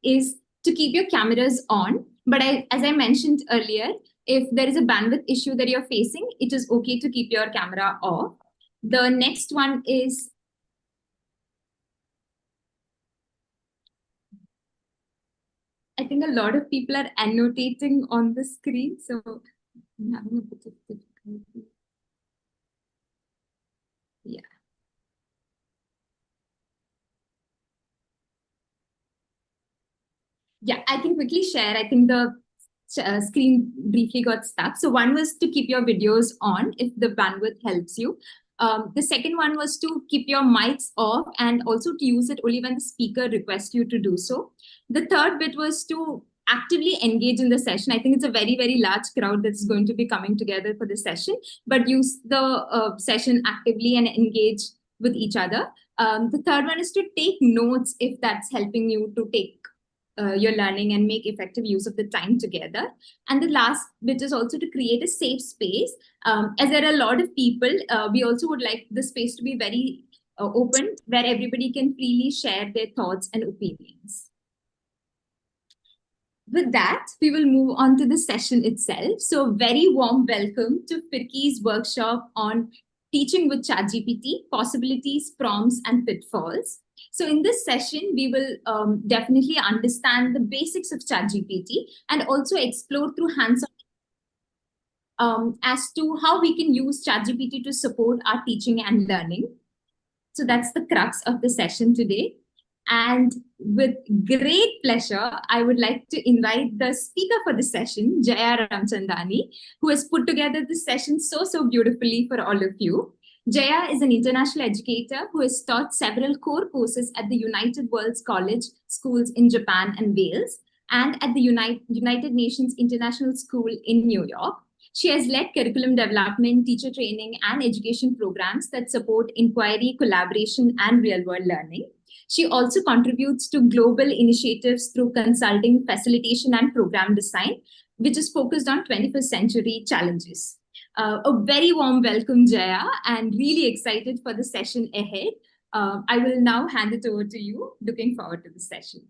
is to keep your cameras on. But as I mentioned earlier, if there is a bandwidth issue that you're facing, it is okay to keep your camera off. The next one is, I think a lot of people are annotating on the screen, so I'm having a bit of difficulty. Yeah. Yeah, I can quickly share. I think the screen briefly got stuck. So one was to keep your videos on if the bandwidth helps you. The second one was to keep your mics off and also to use it only when the speaker requests you to do so. The third bit was to actively engage in the session. I think it's a very, very large crowd that's going to be coming together for the session, but use the session actively and engage with each other. The third one is to take notes if that's helping you to take your learning and make effective use of the time together. And the last bit is also to create a safe space. As there are a lot of people, we also would like the space to be very open, where everybody can freely share their thoughts and opinions. With that, we will move on to the session itself. So very warm welcome to Firki's workshop on teaching with ChatGPT, possibilities, prompts, and pitfalls. So in this session, we will definitely understand the basics of ChatGPT and also explore through hands-on as to how we can use ChatGPT to support our teaching and learning. So that's the crux of the session today. And with great pleasure, I would like to invite the speaker for the session, Jaya Ramchandani, who has put together this session so beautifully for all of you. Jaya is an international educator who has taught several core courses at the United World's College schools in Japan and Wales, and at the United Nations International School in New York. She has led curriculum development, teacher training, and education programs that support inquiry, collaboration, and real-world learning. She also contributes to global initiatives through consulting, facilitation, and program design, which is focused on 21st century challenges. A very warm welcome, Jaya, and really excited for the session ahead. I will now hand it over to you. Looking forward to the session.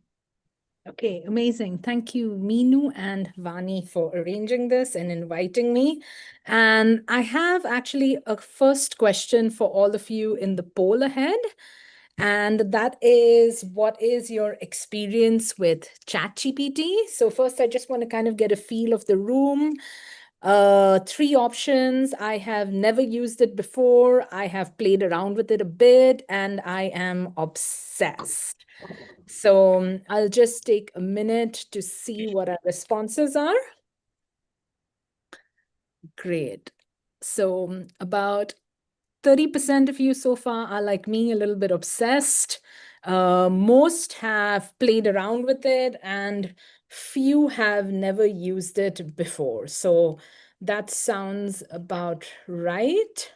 Okay, amazing. Thank you, Meenu and Vani, for arranging this and inviting me. And I have actually a first question for all of you in the poll ahead. And that is, what is your experience with ChatGPT? So first, I just want to kind of get a feel of the room. 3 options. I have never used it before. I have played around with it a bit, and I am obsessed. So I'll just take a minute to see what our responses are. Great. So about 30% of you so far are like me, a little bit obsessed. Most have played around with it, and few have never used it before. So that sounds about right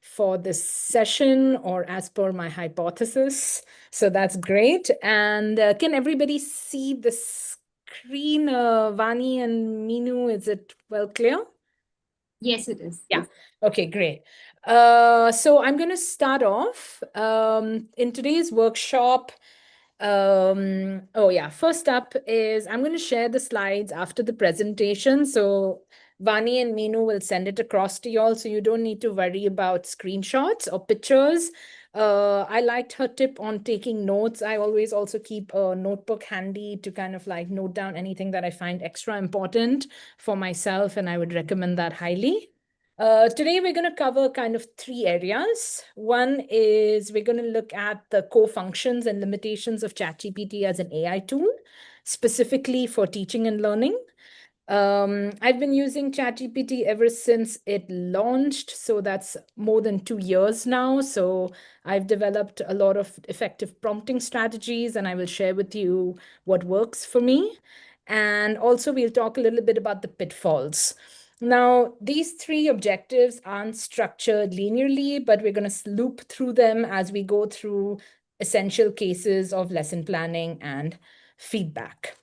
for this session, or as per my hypothesis. So that's great. And can everybody see the screen, Vani and Meenu? Is it well clear? Yes, it is. Yeah. Okay, great. So I'm going to start off in today's workshop. First up is I'm going to share the slides after the presentation. So Vani and Meenu will send it across to you all, so you don't need to worry about screenshots or pictures. I liked her tip on taking notes. I always also keep a notebook handy to kind of like note down anything that I find extra important for myself, and I would recommend that highly. Today, we're going to cover kind of 3 areas. One is we're going to look at the core functions and limitations of ChatGPT as an AI tool, specifically for teaching and learning. I've been using ChatGPT ever since it launched, so that's more than 2 years now. So I've developed a lot of effective prompting strategies, and I will share with you what works for me. And also, we'll talk a little bit about the pitfalls. Now, these 3 objectives aren't structured linearly, but we're going to loop through them as we go through essential cases of lesson planning and feedback.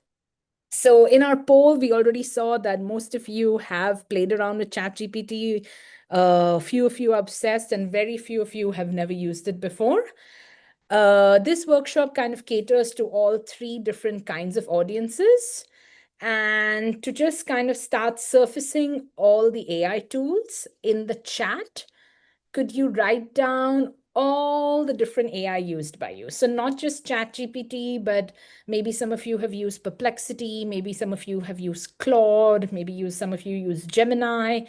So in our poll, we already saw that most of you have played around with ChatGPT. Few of you are obsessed, and very few of you have never used it before. This workshop kind of caters to all three different kinds of audiences. And to just kind of start surfacing all the AI tools in the chat, could you write down all the different AI used by you? So not just ChatGPT, but maybe some of you have used Perplexity, maybe some of you have used Claude, maybe some of you use Gemini,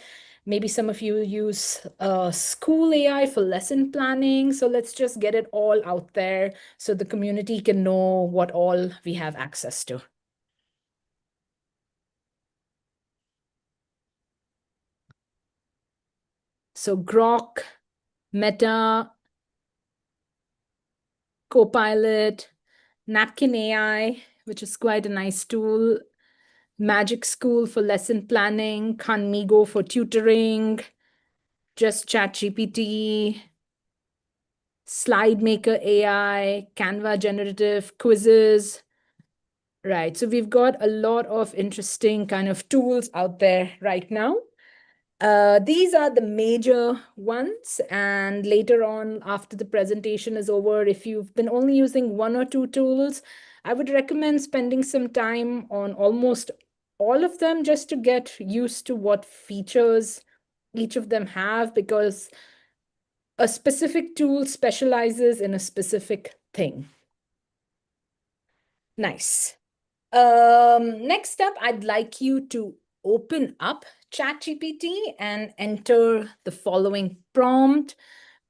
maybe some of you use school AI for lesson planning. So let's just get it all out there so the community can know what all we have access to. So Grok, Meta, Copilot, Napkin AI, which is quite a nice tool, Magic School for lesson planning, Khanmigo for tutoring, Just ChatGPT, Slide Maker AI, Canva generative quizzes. Right, so we've got a lot of interesting kind of tools out there right now. These are the major ones, and later on, after the presentation is over, if you've been only using one or two tools, I would recommend spending some time on almost all of them just to get used to what features each of them have, because a specific tool specializes in a specific thing. Nice. Next up, I'd like you to open up ChatGPT and enter the following prompt.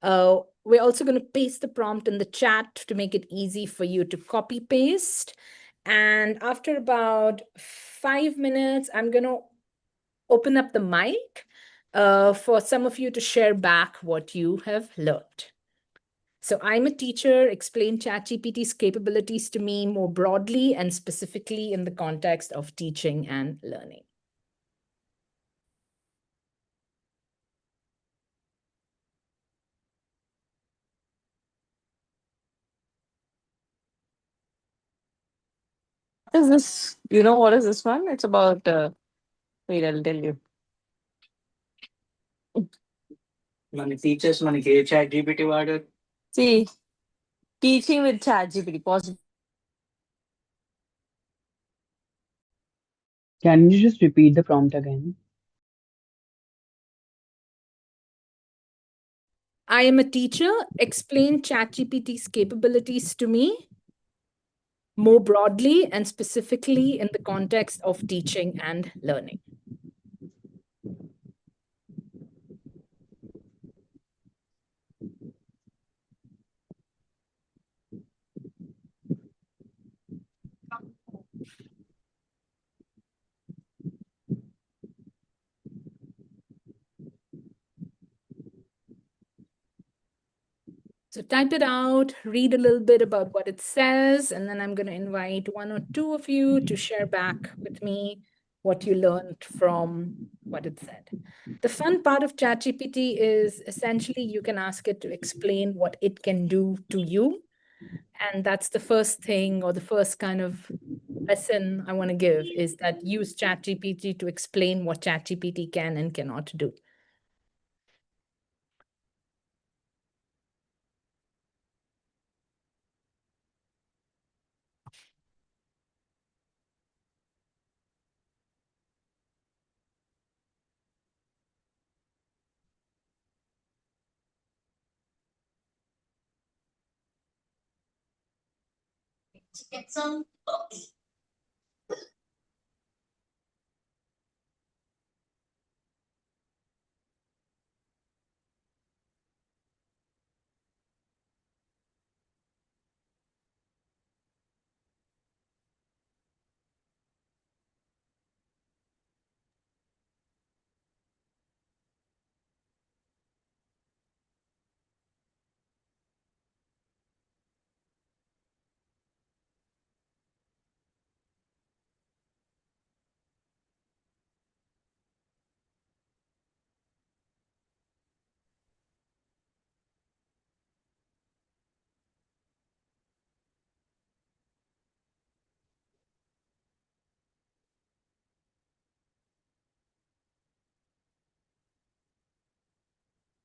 We're also going to paste the prompt in the chat to make it easy for you to copy paste. And after about 5 minutes, I'm going to open up the mic for some of you to share back what you have learned. So I'm a teacher, explain ChatGPT's capabilities to me more broadly and specifically in the context of teaching and learning. What is this? You know what is this one? It's about wait, I'll tell you. మన teachers మనకి ఏ chat GPT వాడారు. See, teaching with ChatGPT, possible. Can you just repeat the prompt again? I am a teacher, explain ChatGPT's capabilities to me more broadly and specifically in the context of teaching and learning. So type it out, read a little bit about what it says, and then I'm going to invite one or two of you to share back with me what you learned from what it said. The fun part of ChatGPT is essentially you can ask it to explain what it can do to you. And that's the first thing, or the first kind of lesson I want to give, is that use ChatGPT to explain what ChatGPT can and cannot do. Get some.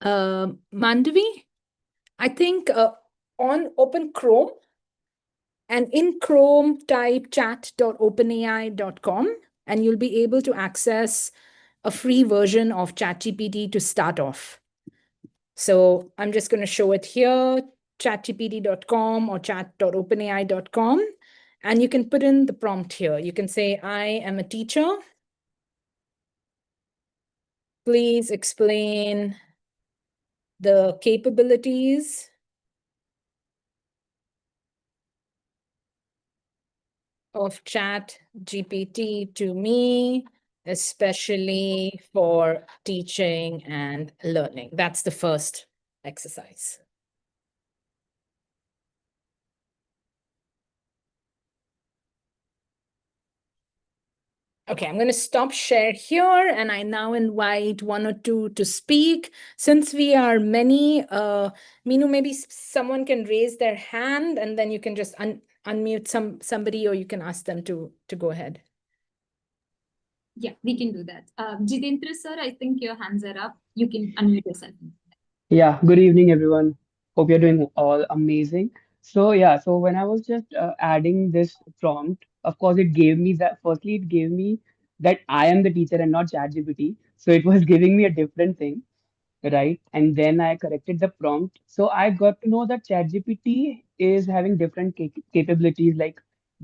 Mandavi, I think open Chrome, and in Chrome, type chat.openai.com, and you'll be able to access a free version of ChatGPT to start off. So I'm just going to show it here, chatgpt.com or chat.openai.com. And you can put in the prompt here. You can say, I am a teacher. Please explain the capabilities of ChatGPT to me, especially for teaching and learning. That's the first exercise. Okay, I'm going to stop share here, and I now invite one or two to speak. Since we are many, Meenu, maybe someone can raise their hand, and then you can just unmute somebody, or you can ask them to go ahead. Yeah, we can do that. Jitendra sir, I think your hands are up. You can unmute yourself. Yeah, good evening, everyone. Hope you're doing all amazing. So, yeah, so when I was just adding this prompt, of course, it gave me that. Firstly, it gave me that I am the teacher and not ChatGPT. So, it was giving me a different thing, right? And then I corrected the prompt. So, I got to know that ChatGPT is having different capabilities, like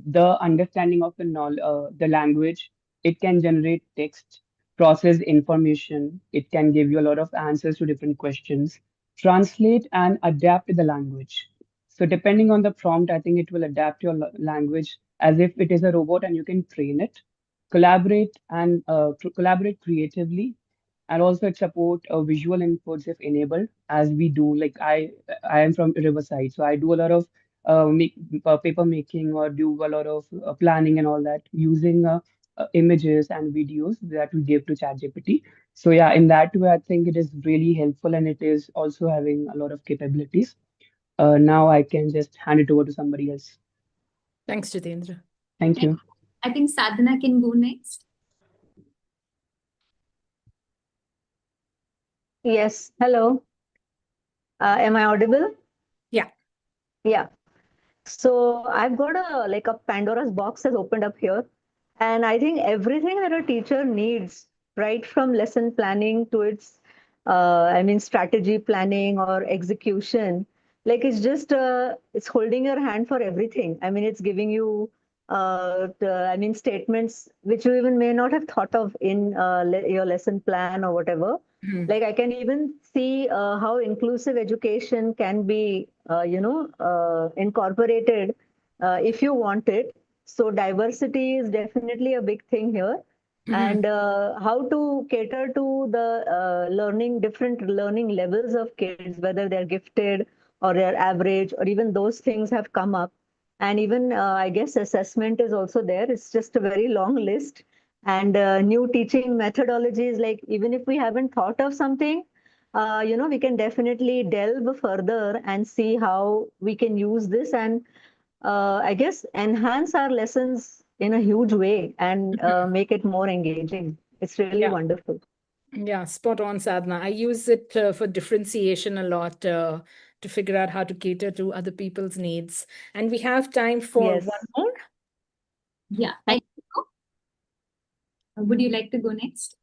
the understanding of the language. It can generate text, process information. It can give you a lot of answers to different questions, translate and adapt to the language. So depending on the prompt, I think it will adapt your language as if it is a robot and you can train it, collaborate creatively, and also it support visual inputs if enabled, as we do. Like I am from Riverside, so I do a lot of make, paper making, or do a lot of planning and all that using images and videos that we give to ChatGPT. So yeah, in that way, I think it is really helpful, and it is also having a lot of capabilities. Now I can just hand it over to somebody else. Thanks, Jitendra. Thank you. I think Sadhana can go next. Yes, hello. Am I audible? Yeah. Yeah. So I've got a Pandora's box has opened up here. And I think everything that a teacher needs, right from lesson planning to its, strategy planning or execution, like it's holding your hand for everything. I mean, it's giving you, statements which you even may not have thought of in your lesson plan or whatever. Like I can even see how inclusive education can be, incorporated if you want it. So diversity is definitely a big thing here. And how to cater to the different learning levels of kids, whether they're gifted or they're average, or even those things have come up. And even I guess assessment is also there. It's just a very long list. And new teaching methodologies, like even if we haven't thought of something, we can definitely delve further and see how we can use this and I guess enhance our lessons in a huge way and make it more engaging. It's really wonderful. Yeah, spot on, Sadhana. I use it for differentiation a lot to figure out how to cater to other people's needs. And we have time for Yes. one more. Yeah. Would you like to go next?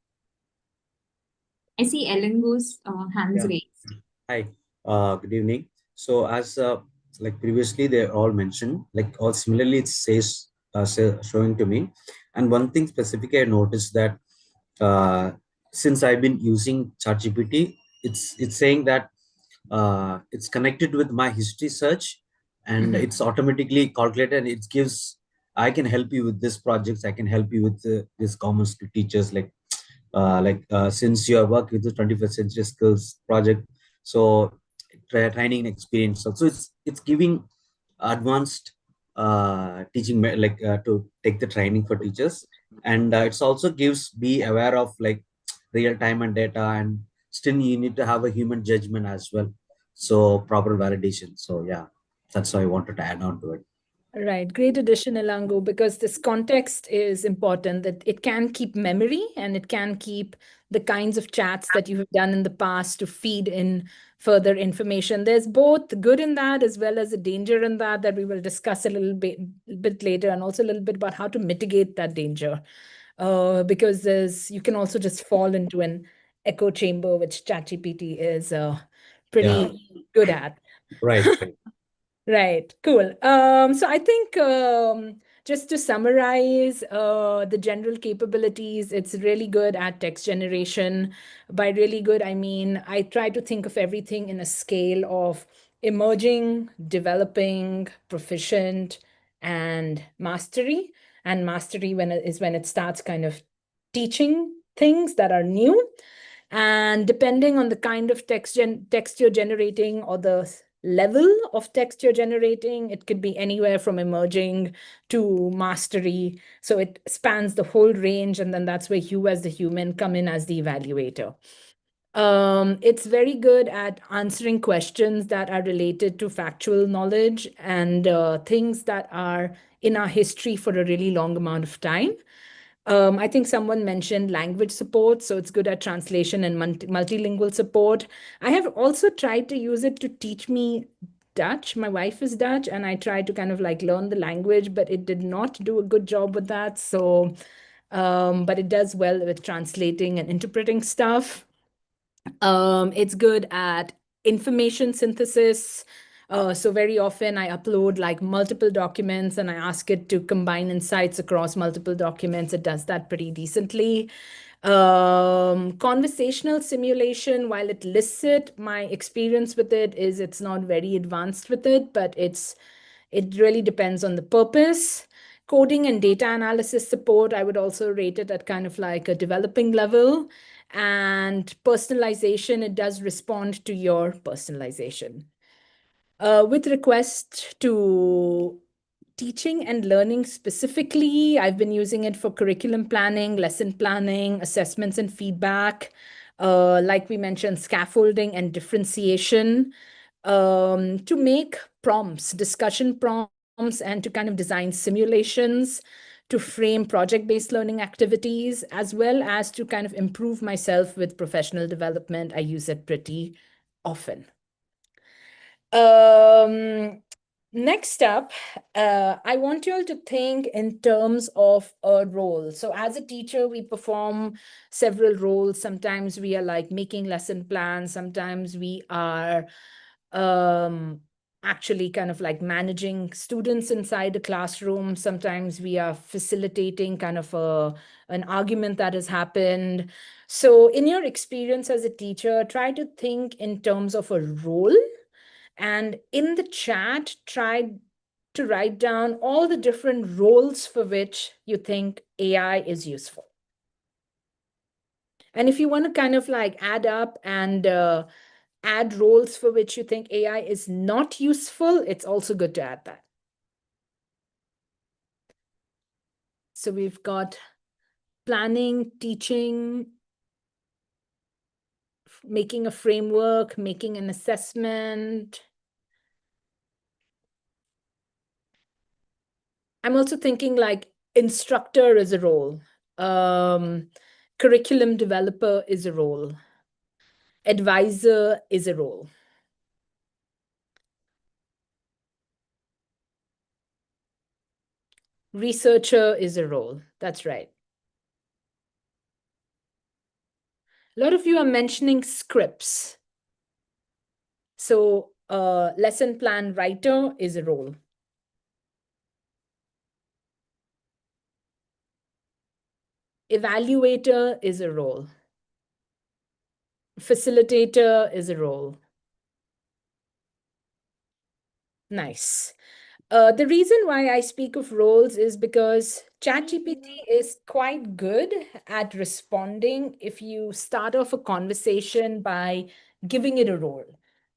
I see Elengo's hands raised. Hi, good evening. So as like previously they all mentioned, like all similarly it says showing to me. And one thing specifically I noticed that since I've been using ChatGPT, it's saying that it's connected with my history search, and it's automatically calculated, and it gives, I can help you with this projects, I can help you with this common skill teachers, since you have worked with the 21st century skills project, so training experience, so it's giving advanced teaching to take the training for teachers. And it's also gives be aware of like real time and data, and still you need to have a human judgment as well, so proper validation. So yeah, that's why I wanted to add on to it. Right. Great addition, Elango, because this context is important, that it can keep memory and it can keep the kinds of chats that you have done in the past to feed in further information. There's both good in that as well as a danger in that we will discuss a little bit later, and also a little bit about how to mitigate that danger. Because you can also just fall into an echo chamber, which ChatGPT is pretty good at. Right. Right, cool. So I think just to summarize the general capabilities, it's really good at text generation. By really good, I mean I try to think of everything in a scale of emerging, developing, proficient, and mastery. And mastery is when it starts kind of teaching things that are new. And depending on the kind of text you're generating or the level of text you're generating, it could be anywhere from emerging to mastery. So it spans the whole range, and then that's where you as the human come in as the evaluator. It's very good at answering questions that are related to factual knowledge and things that are in our history for a really long amount of time. I think someone mentioned language support, so it's good at translation and multilingual support. I have also tried to use it to teach me Dutch. My wife is Dutch, and I tried to kind of like learn the language, but it did not do a good job with that. So, but it does well with translating and interpreting stuff. It's good at information synthesis. So very often I upload like multiple documents and I ask it to combine insights across multiple documents. It does that pretty decently. Conversational simulation, while it lists it, my experience with it is it's not very advanced with it, but it really depends on the purpose. Coding and data analysis support, I would also rate it at kind of like a developing level. And personalization, it does respond to your personalization. With request to teaching and learning specifically, I've been using it for curriculum planning, lesson planning, assessments and feedback. Like we mentioned, scaffolding and differentiation, to make prompts, discussion prompts, and to kind of design simulations, to frame project-based learning activities, as well as to kind of improve myself with professional development. I use it pretty often. Next up, I want you all to think in terms of a role. So as a teacher, we perform several roles. Sometimes we are like making lesson plans. Sometimes we are actually kind of like managing students inside the classroom. Sometimes we are facilitating kind of an argument that has happened. So in your experience as a teacher, try to think in terms of a role. And in the chat, try to write down all the different roles for which you think AI is useful. And if you want to kind of like add up and add roles for which you think AI is not useful, it's also good to add that. So we've got planning, teaching, making a framework, making an assessment. I'm also thinking like instructor is a role. Curriculum developer is a role. Advisor is a role. Researcher is a role. That's right. A lot of you are mentioning scripts. So lesson plan writer is a role. Evaluator is a role. Facilitator is a role. Nice. The reason why I speak of roles is because ChatGPT is quite good at responding if you start off a conversation by giving it a role.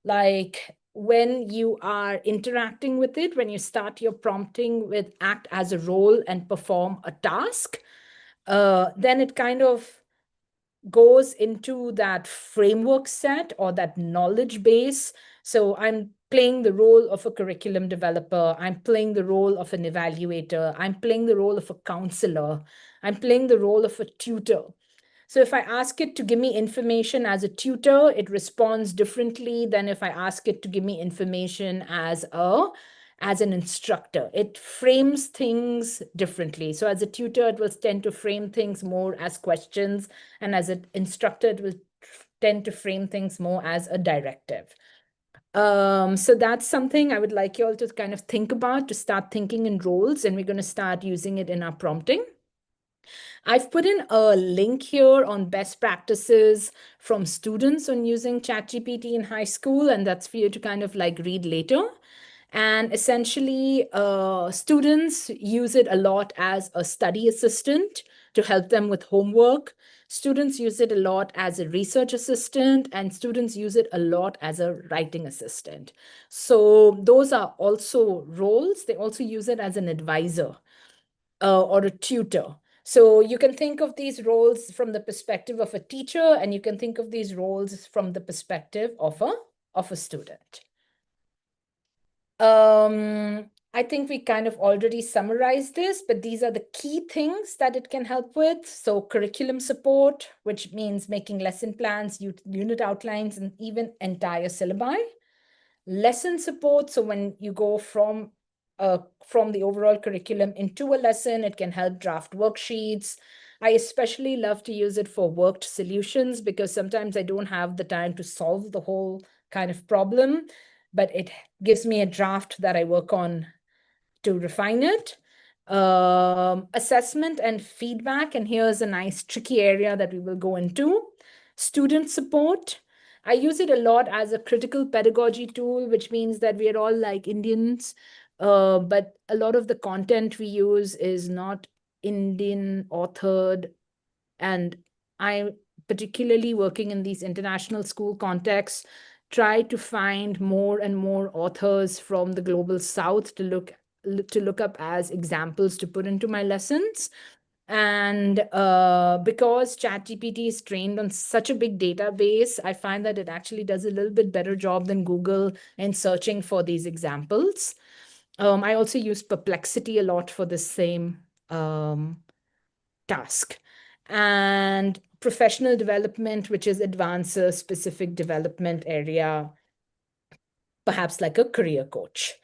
Like when you are interacting with it, when you start your prompting with act as a role and perform a task, then it kind of goes into that framework set or that knowledge base. So I'm playing the role of a curriculum developer. I'm playing the role of an evaluator. I'm playing the role of a counselor. I'm playing the role of a tutor. So if I ask it to give me information as a tutor, it responds differently than if I ask it to give me information as an instructor. It frames things differently. So as a tutor, it will tend to frame things more as questions, and as an instructor, it will tend to frame things more as a directive. So that's something I would like you all to kind of think about, to start thinking in roles, and we're going to start using it in our prompting. I've put in a link here on best practices from students on using ChatGPT in high school, and that's for you to kind of like read later. And essentially, students use it a lot as a study assistant to help them with homework. Students use it a lot as a research assistant, and students use it a lot as a writing assistant. So those are also roles. They also use it as an advisor or a tutor. So you can think of these roles from the perspective of a teacher, and you can think of these roles from the perspective of a student. I think we kind of already summarized this, but these are the key things that it can help with. So curriculum support, which means making lesson plans, unit outlines, and even entire syllabi. Lesson support, so when you go from the overall curriculum into a lesson, it can help draft worksheets. I especially love to use it for worked solutions, because sometimes I don't have the time to solve the whole kind of problem, but it gives me a draft that I work on to refine it. Assessment and feedback, and here's a nice tricky area that we will go into. Student support. I use it a lot as a critical pedagogy tool, which means that we are all like Indians, but a lot of the content we use is not Indian authored. And I, particularly working in these international school contexts, try to find more and more authors from the global south to look up as examples to put into my lessons. And because ChatGPT is trained on such a big database, I find that it actually does a little bit better job than Google in searching for these examples. I also use Perplexity a lot for the same task. And professional development, which is advanced specific development area, perhaps like a career coach.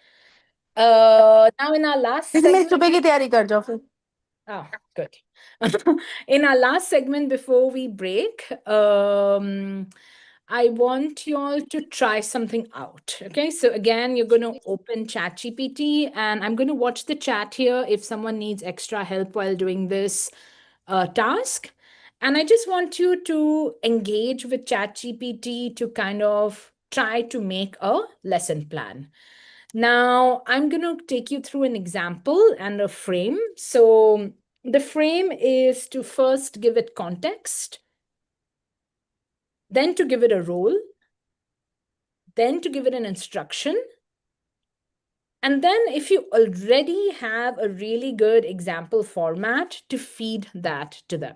Now in our last segment, oh, good. In our last segment before we break, I want you all to try something out. Okay, so again, you're going to open ChatGPT, and I'm going to watch the chat here if someone needs extra help while doing this task. And I just want you to engage with ChatGPT to kind of try to make a lesson plan. Now, I'm going to take you through an example and a frame. So the frame is to first give it context, then to give it a role, then to give it an instruction. And then if you already have a really good example format, to feed that to them.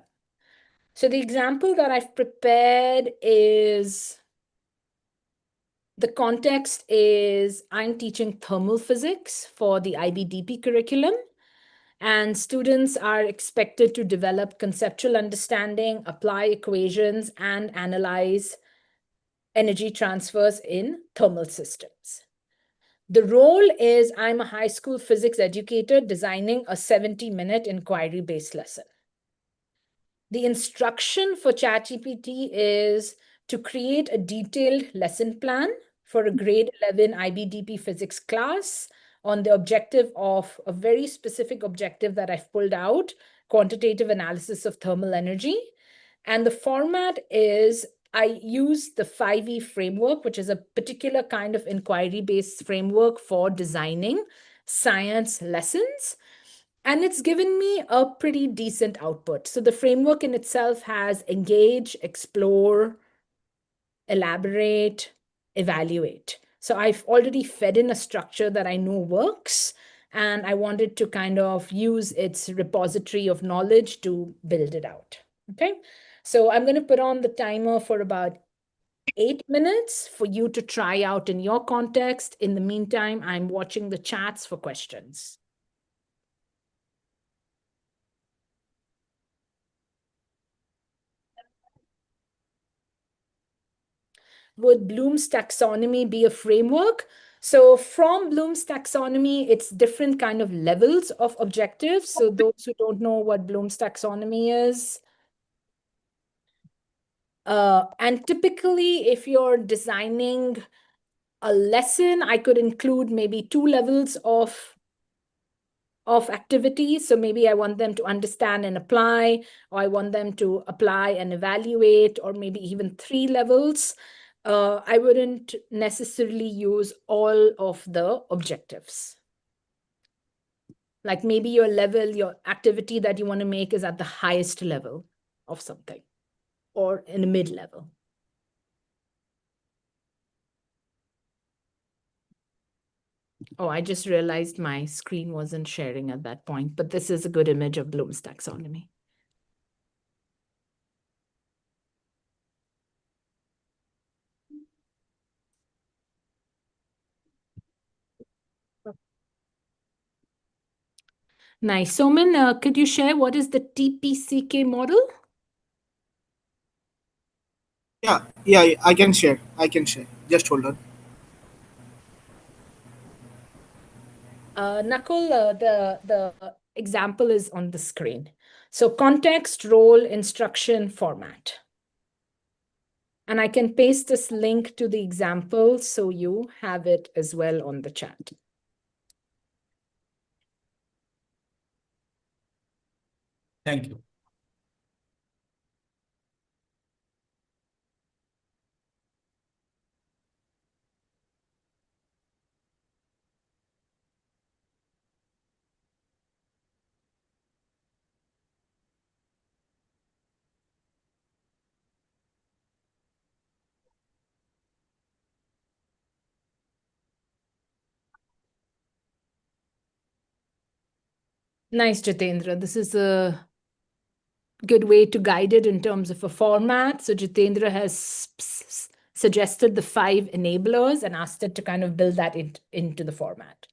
So the example that I've prepared is, the context is I'm teaching thermal physics for the IBDP curriculum, and students are expected to develop conceptual understanding, apply equations, and analyze energy transfers in thermal systems. The role is I'm a high school physics educator designing a 70-minute inquiry-based lesson. The instruction for ChatGPT is to create a detailed lesson plan for a grade 11 IBDP physics class on the objective of a very specific objective that I've pulled out, quantitative analysis of thermal energy. And the format is I use the 5E framework, which is a particular kind of inquiry-based framework for designing science lessons. And it's given me a pretty decent output. So the framework in itself has engage, explore, elaborate, evaluate. So I've already fed in a structure that I know works, and I wanted to kind of use its repository of knowledge to build it out. Okay, so I'm going to put on the timer for about 8 minutes for you to try out in your context. In the meantime, I'm watching the chats for questions. would Bloom's taxonomy be a framework? So from Bloom's taxonomy, it's different kind of levels of objectives. So those who don't know what Bloom's taxonomy is, and typically if you're designing a lesson, I could include maybe 2 levels of activities. So maybe I want them to understand and apply, or I want them to apply and evaluate, or maybe even 3 levels. I wouldn't necessarily use all of the objectives. Like maybe your level, your activity that you want to make is at the highest level of something, or in a mid-level. Oh, I just realized my screen wasn't sharing at that point, but this is a good image of Bloom's taxonomy. Nice. Soman, could you share what is the TPCK model? Yeah, I can share. Just hold on. Nakul, the example is on the screen. So context, role, instruction, format. And I can paste this link to the example so you have it as well on the chat. Thank you. Nice, Jitendra. This is a good way to guide it in terms of a format. So Jitendra has suggested the 5 enablers and asked it to kind of build that into the format.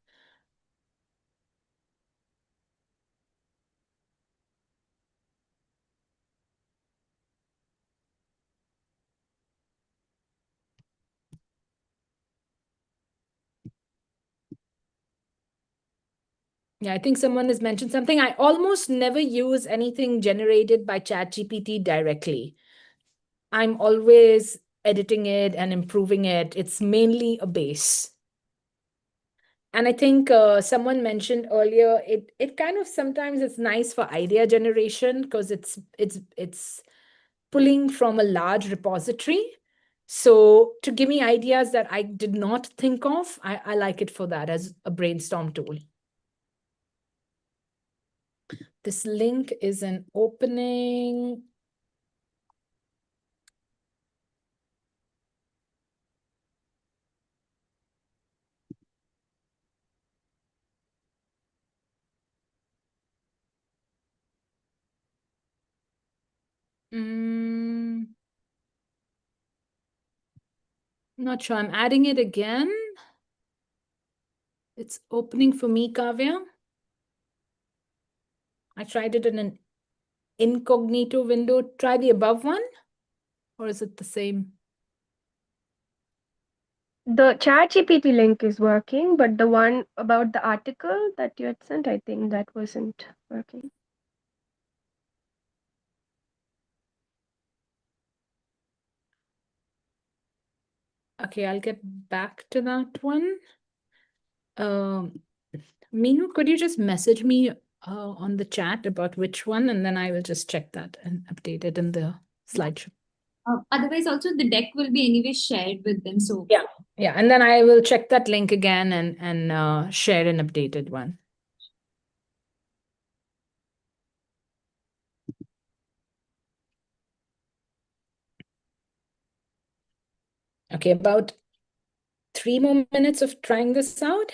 Yeah, I think someone has mentioned something. I almost never use anything generated by ChatGPT directly. I'm always editing it and improving it. It's mainly a base. And I think someone mentioned earlier, it kind of sometimes it's nice for idea generation because it's pulling from a large repository. So to give me ideas that I did not think of, I like it for that as a brainstorm tool. This link is an opening. Not sure. I'm adding it again. It's opening for me, Kavya. I tried it in an incognito window. Try the above one, or is it the same? The ChatGPT link is working, but the one about the article that you had sent, I think that wasn't working. Okay, I'll get back to that one. Meenu, could you just message me on the chat about which one, and then I will just check that and update it in the slideshow. Otherwise, also the deck will be anyway shared with them. So yeah, and then I will check that link again and share an updated one. Okay, about 3 more minutes of trying this out.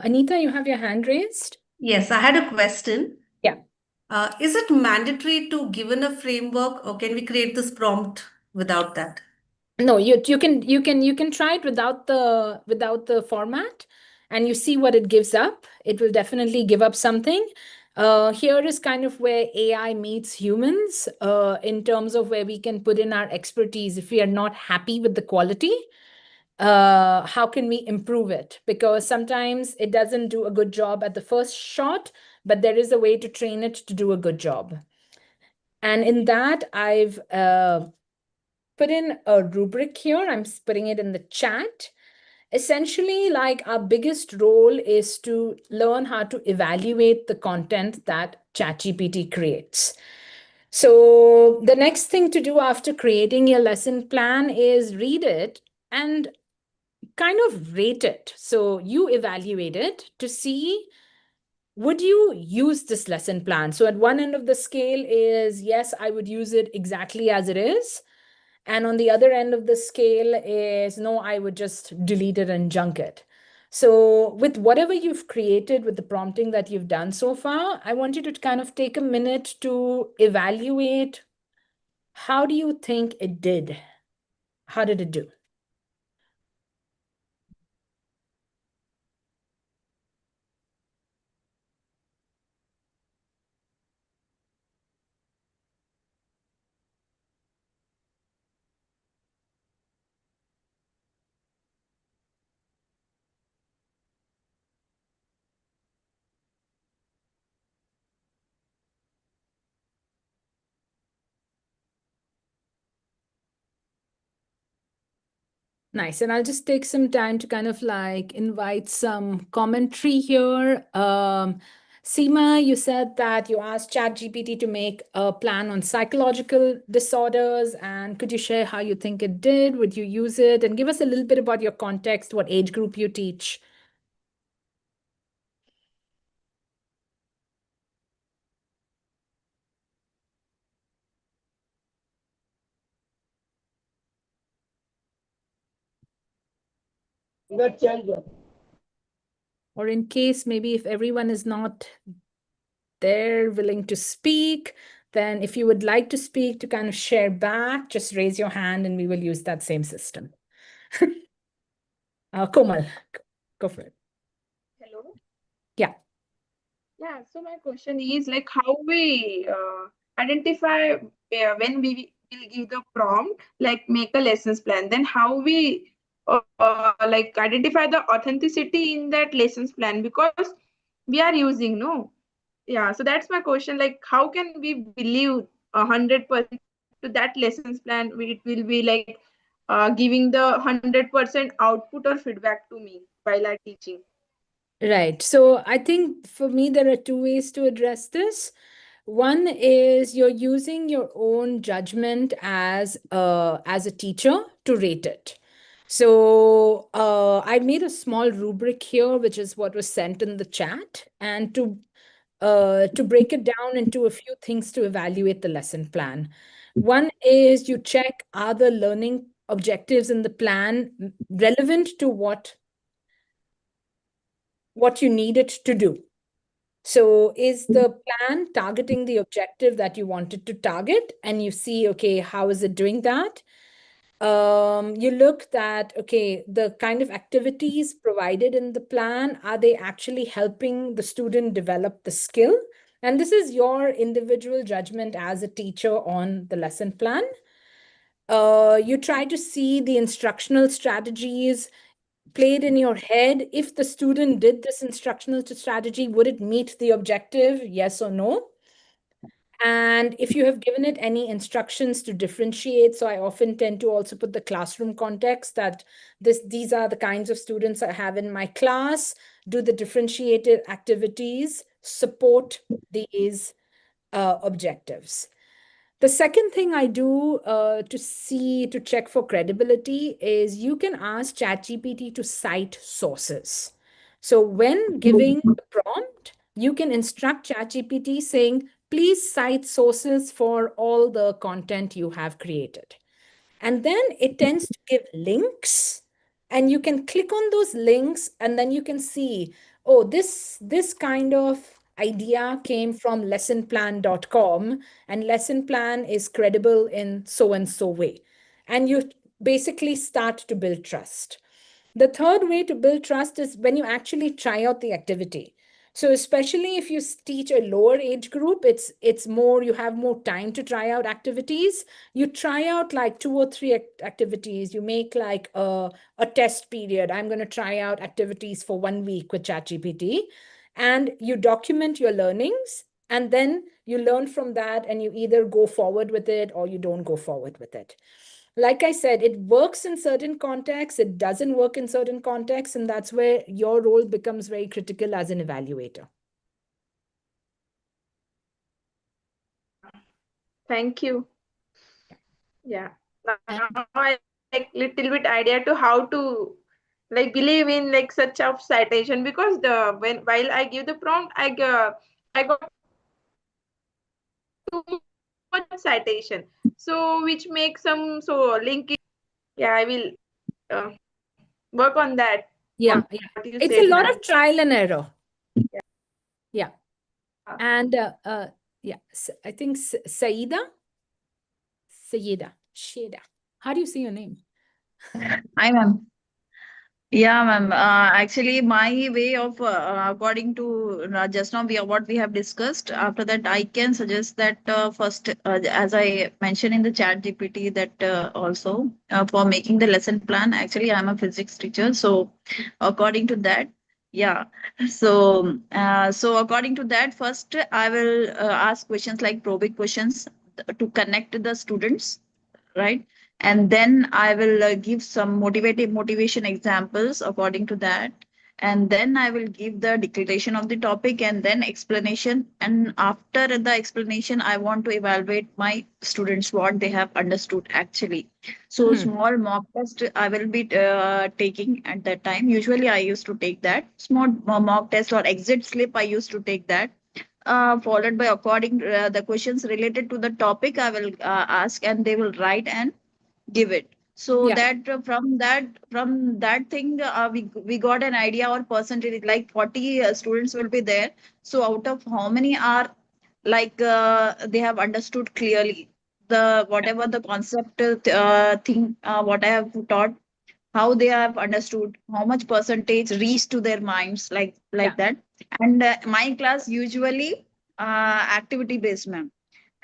Anita, you have your hand raised? Yes, I had a question. Yeah. Is it mandatory to given a framework, or can we create this prompt without that? No, you can try it without the format, and you see what it gives up. It will definitely give up something. Here is kind of where AI meets humans, in terms of where we can put in our expertise. If we are not happy with the quality, how can we improve it? Because sometimes it doesn't do a good job at the first shot, but there is a way to train it to do a good job. And in that, I've put in a rubric here. I'm putting it in the chat. Essentially, like, our biggest role is to learn how to evaluate the content that ChatGPT creates. So the next thing to do after creating your lesson plan is read it and kind of rate it. So you evaluate it to see, would you use this lesson plan? So at one end of the scale is, yes, I would use it exactly as it is. And on the other end of the scale is, no, I would just delete it and junk it. So with whatever you've created, with the prompting that you've done so far, I want you to kind of take a minute to evaluate, how do you think it did? How did it do? Nice. And I'll just take some time to kind of like invite some commentary here. Seema, you said that you asked ChatGPT to make a plan on psychological disorders. And could you share how you think it did? Would you use it? And give us a little bit about your context, what age group you teach. Or in case, maybe if everyone is not there willing to speak, then if you would like to speak to kind of share back, just raise your hand and we will use that same system. Komal, go for it. Hello. Yeah. Yeah. So my question is like how we identify when we will give the prompt, like make a lessons plan. Then how we like identify the authenticity in that lessons plan, because we are using no. Yeah. So that's my question. Like how can we believe 100% to that lessons plan? It will be like giving the 100% output or feedback to me while I teaching. Right. So I think for me, there are two ways to address this. One is you're using your own judgment as a teacher to rate it. So I made a small rubric here, which is what was sent in the chat, and to break it down into a few things to evaluate the lesson plan. One is you check, are the learning objectives in the plan relevant to what you need it to do. So is the plan targeting the objective that you wanted to target? And you see, okay, how is it doing that? You look that, okay, the kind of activities provided in the plan, are they actually helping the student develop the skill? And this is your individual judgment as a teacher on the lesson plan. You try to see the instructional strategies played in your head. If the student did this instructional strategy, would it meet the objective? Yes or no? And if you have given it any instructions to differentiate, so I often tend to also put the classroom context that these are the kinds of students I have in my class. Do the differentiated activities support these objectives? The second thing I do to check for credibility is you can ask ChatGPT to cite sources. So when giving the prompt, you can instruct ChatGPT saying, please cite sources for all the content you have created. And then it tends to give links and you can click on those links, and then you can see, oh, this kind of idea came from lessonplan.com, and lesson plan is credible in so and so way. And you basically start to build trust. The third way to build trust is when you actually try out the activity. So especially if you teach a lower age group, it's more, you have more time to try out activities. You try out like 2 or 3 activities. You make like a test period. I'm going to try out activities for 1 week with ChatGPT, and you document your learnings, and then you learn from that, and you either go forward with it or you don't go forward with it. Like I said, it works in certain contexts, it doesn't work in certain contexts, and that's where your role becomes very critical as an evaluator. Thank you. Yeah. Now I like little bit idea to how to like believe in like such of citation, because the while I give the prompt, I got too much citation. So which makes some so link. Yeah, I will uh, work on that. Yeah, What you it's said a lot now. of trial and error. Yeah. Yeah. And yeah, I think Saida. Sheda. How do you say your name? Hi, ma'am. Yeah, ma'am. Actually, my way of according to just now what we have discussed. After that, I can suggest that first, as I mentioned in the chat GPT, that also for making the lesson plan. Actually, I'm a physics teacher, so according to that, yeah. So according to that, first I will ask questions like probing questions to connect the students, right? And then I will give some motivation examples according to that, and then I will give the declaration of the topic and then explanation, and after the explanation I want to evaluate my students what they have understood actually. So small mock test I will be taking at that time. Usually I used to take that small mock test or exit slip. I used to take that, followed by according the questions related to the topic I will ask, and they will write and give it. So Yeah. that from that thing we got an idea or percentage, like 40 students will be there. So out of how many are like they have understood clearly the whatever the concept thing what I have taught, how they have understood, how much percentage reached to their minds, like that. And my class usually activity based, ma'am.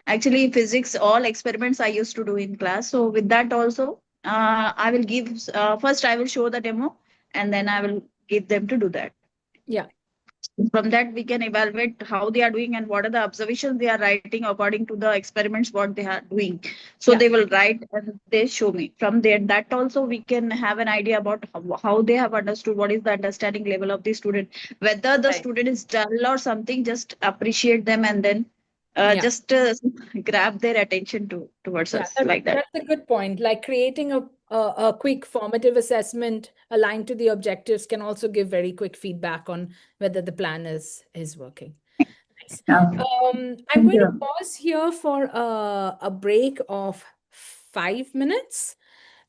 Actually, physics, all experiments I used to do in class. So with that also, I will give first I will show the demo, and then I will give them to do that. Yeah. From that, we can evaluate how they are doing and what are the observations they are writing according to the experiments what they are doing. So they will write and they show me. From there, that also we can have an idea about how they have understood, what is the understanding level of the student, whether the student is dull or something. Just appreciate them, and then just grab their attention towards Yeah, us, like that. that's a good point. Like creating a quick formative assessment aligned to the objectives can also give very quick feedback on whether the plan is working. Nice. I'm going to pause here for a break of 5 minutes.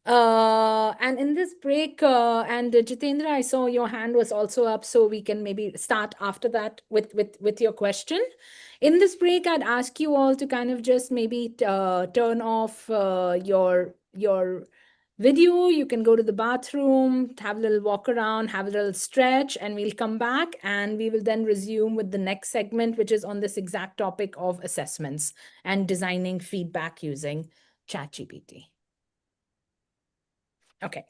And in this break, and Jitendra, I saw your hand was also up, so we can maybe start after that with your question. In this break, I'd ask you all to kind of just maybe turn off your video. You can go to the bathroom, have a little walk around, have a little stretch, and we'll come back and we will then resume with the next segment, which is on this exact topic of assessments and designing feedback using ChatGPT. Okay.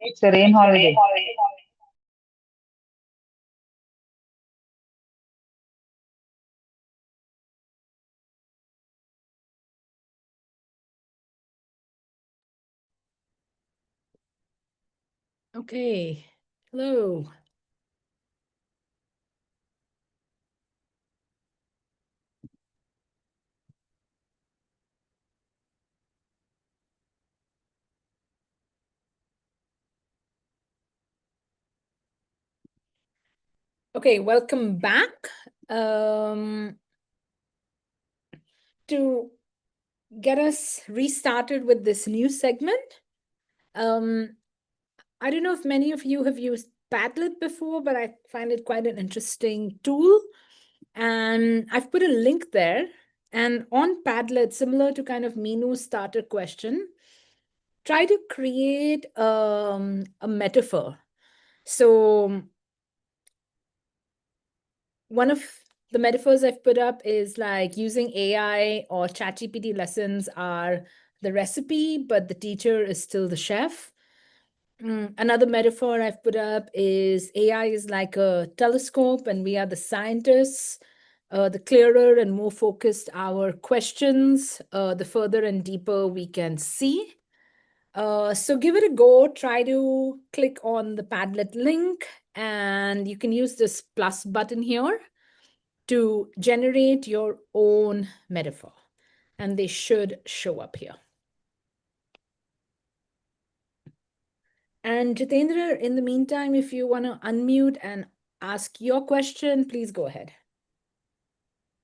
It's a rain holiday. Okay. Hello. Okay, welcome back. To get us restarted with this new segment, I don't know if many of you have used Padlet before, but I find it quite an interesting tool. And I've put a link there. And on Padlet, similar to kind of Minu's starter question, try to create a metaphor. So one of the metaphors I've put up is like using AI or ChatGPT lessons are the recipe, but the teacher is still the chef. Another metaphor I've put up is AI is like a telescope and we are the scientists. The clearer and more focused our questions, the further and deeper we can see. So give it a go. Try to click on the Padlet link and you can use this plus button here to generate your own metaphor. And they should show up here. And Jitendra, in the meantime, if you want to unmute and ask your question, please go ahead.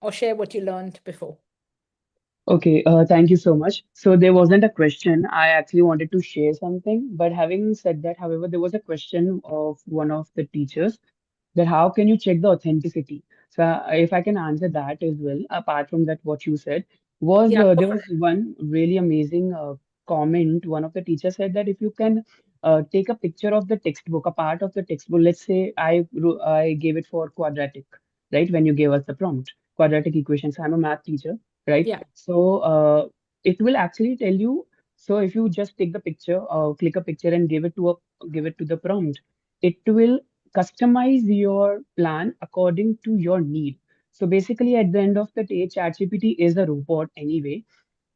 Or share what you learned before. Okay, thank you so much. So there wasn't a question. I actually wanted to share something, but having said that, however, there was a question of one of the teachers that how can you check the authenticity? So if I can answer that as well, apart from that, what you said was Yeah, there was one really amazing comment. One of the teachers said that if you can take a picture of the textbook, a part of the textbook, let's say I gave it for quadratic, right? When you gave us the prompt, quadratic equations. I'm a math teacher, right? yeah, So it will actually tell you. So if you just take the picture, click a picture and give it to the prompt, it will customize your plan according to your need. So basically, at the end of the day, ChatGPT is a robot anyway.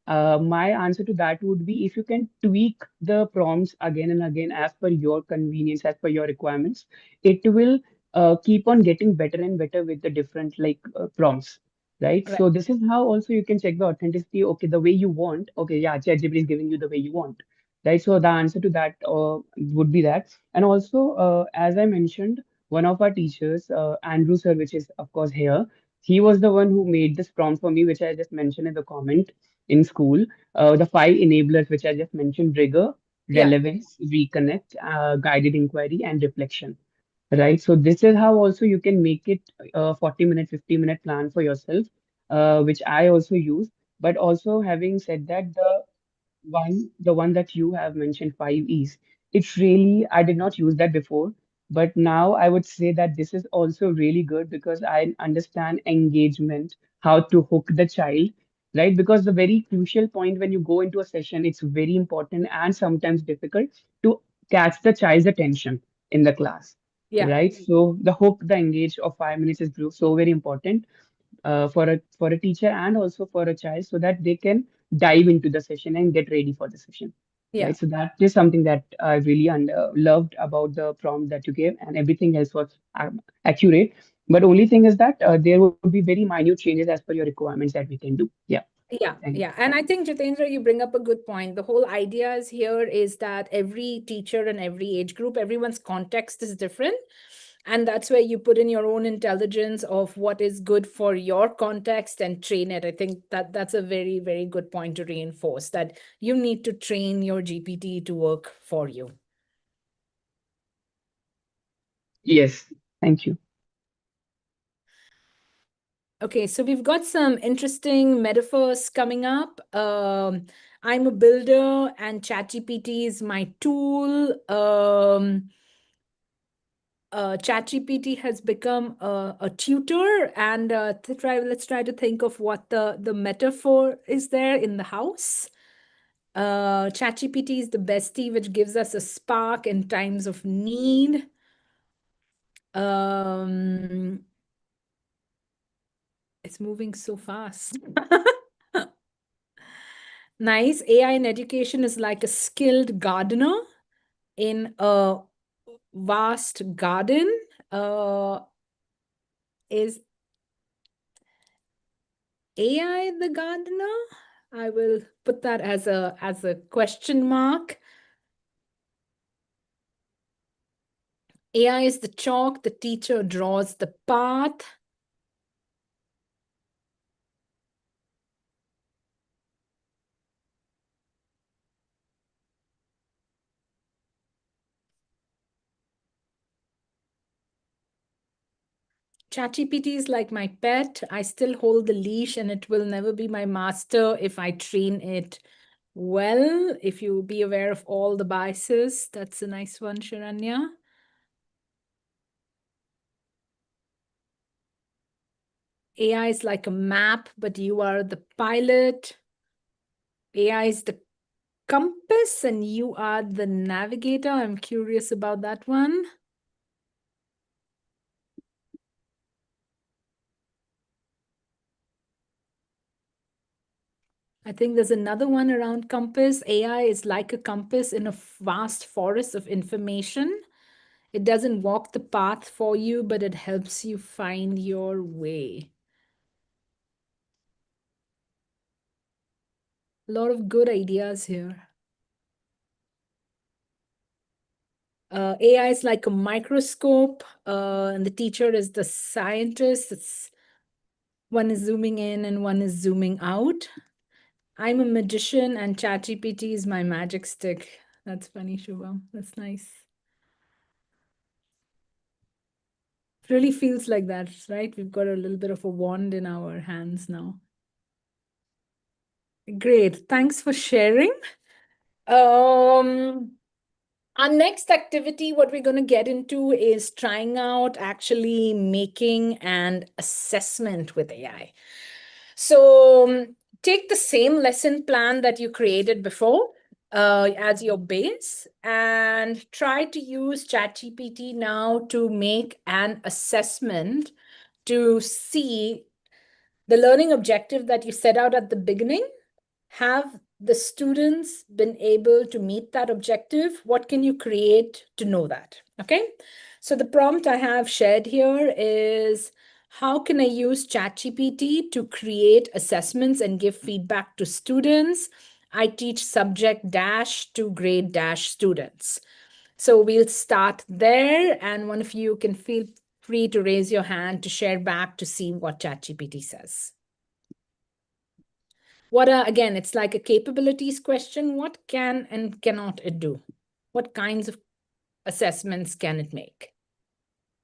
My answer to that would be if you can tweak the prompts again and again as per your convenience, as per your requirements, it will keep on getting better and better with the different prompts, right? right. So this is how also you can check the authenticity. Okay, the way you want. Okay, yeah, ChatGPT is giving you the way you want, right? So the answer to that would be that. And also, as I mentioned, one of our teachers, Andrew sir, which is of course here, he was the one who made this prompt for me, which I just mentioned in the comment in school. The five enablers, which I just mentioned: rigor, Yeah, relevance, reconnect, guided inquiry, and reflection. Right. So this is how also you can make it a 40-minute, 50-minute plan for yourself, which I also use. But also having said that, the one that you have mentioned, 5 E's, it's really, I did not use that before, but now I would say that this is also really good because I understand engagement, how to hook the child, right? Because the very crucial point when you go into a session, it's very important and sometimes difficult to catch the child's attention in the class, yeah, right? So the hook, the engage of 5 minutes is so very important for a teacher and also for a child so that they can dive into the session and get ready for the session, yeah, right? So that is something that I really loved about the prompt that you gave, and everything else was accurate. But only thing is that there would be very minute changes as per your requirements that we can do. Yeah, yeah, thank you. yeah. And I think, Jitendra, you bring up a good point. The whole idea is here is that every teacher and every age group, everyone's context is different. And that's where you put in your own intelligence of what is good for your context and train it. I think that that's a very, very good point to reinforce that you need to train your GPT to work for you. Yes, thank you. Okay, so we've got some interesting metaphors coming up. I'm a builder and ChatGPT is my tool. ChatGPT has become a tutor, and let's try to think of what the metaphor is there in the house. ChatGPT is the bestie, which gives us a spark in times of need. It's moving so fast. Nice. AI in education is like a skilled gardener in a vast garden. Is AI the gardener? I will put that as a question mark. AI is the chalk, the teacher draws the path. ChatGPT is like my pet. I still hold the leash and it will never be my master if I train it well. If you be aware of all the biases, that's a nice one, Sharanya. AI is like a map, but you are the pilot. AI is the compass and you are the navigator. I'm curious about that one. I think there's another one around compass. AI is like a compass in a vast forest of information. It doesn't walk the path for you, but it helps you find your way. A lot of good ideas here. AI is like a microscope, and the teacher is the scientist. One is zooming in and one is zooming out. I'm a magician and ChatGPT is my magic stick. That's funny, Shubham. That's nice. It really feels like that, right? We've got a little bit of a wand in our hands now. Great. Thanks for sharing. Our next activity, what we're going to get into is trying out actually making an assessment with AI. So take the same lesson plan that you created before as your base and try to use ChatGPT now to make an assessment to see the learning objective that you set out at the beginning. Have the students been able to meet that objective? What can you create to know that? Okay, so the prompt I have shared here is, how can I use ChatGPT to create assessments and give feedback to students? I teach subject dash to grade dash students. So we'll start there, and one of you can feel free to raise your hand to share back to see what ChatGPT says. What are, again, it's like a capabilities question. What can and cannot it do? What kinds of assessments can it make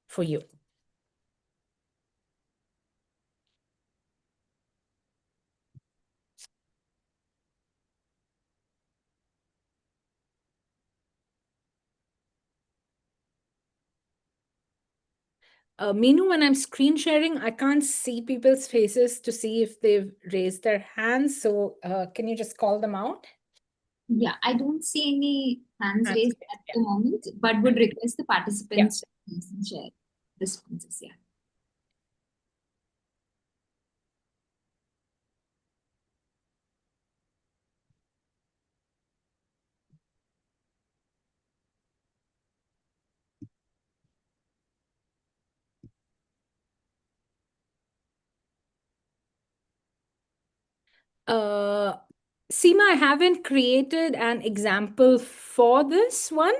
for you? Meenu, when I'm screen sharing, I can't see people's faces to see if they've raised their hands. So can you just call them out? Yeah, I don't see any hands raised at the moment, but would request the participants to share responses. Yeah. Seema, I haven't created an example for this one.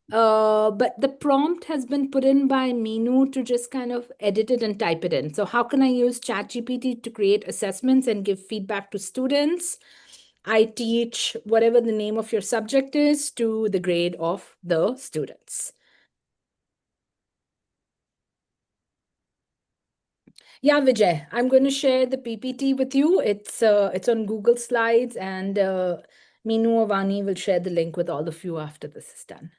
But the prompt has been put in by Meenu to just kind of edit it and type it in. So how can I use ChatGPT to create assessments and give feedback to students? I teach whatever the name of your subject is to the grade of the students. Yeah, Vijay, I'm going to share the PPT with you. It's on Google Slides, and Meenu or Vani will share the link with all of you after this is done.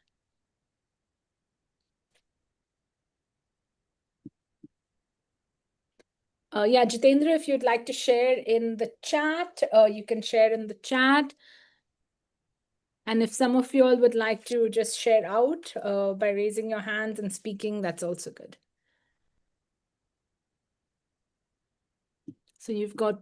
Yeah, Jitendra, if you'd like to share in the chat, you can share in the chat. And if some of you all would like to just share out by raising your hands and speaking, that's also good. So you've got,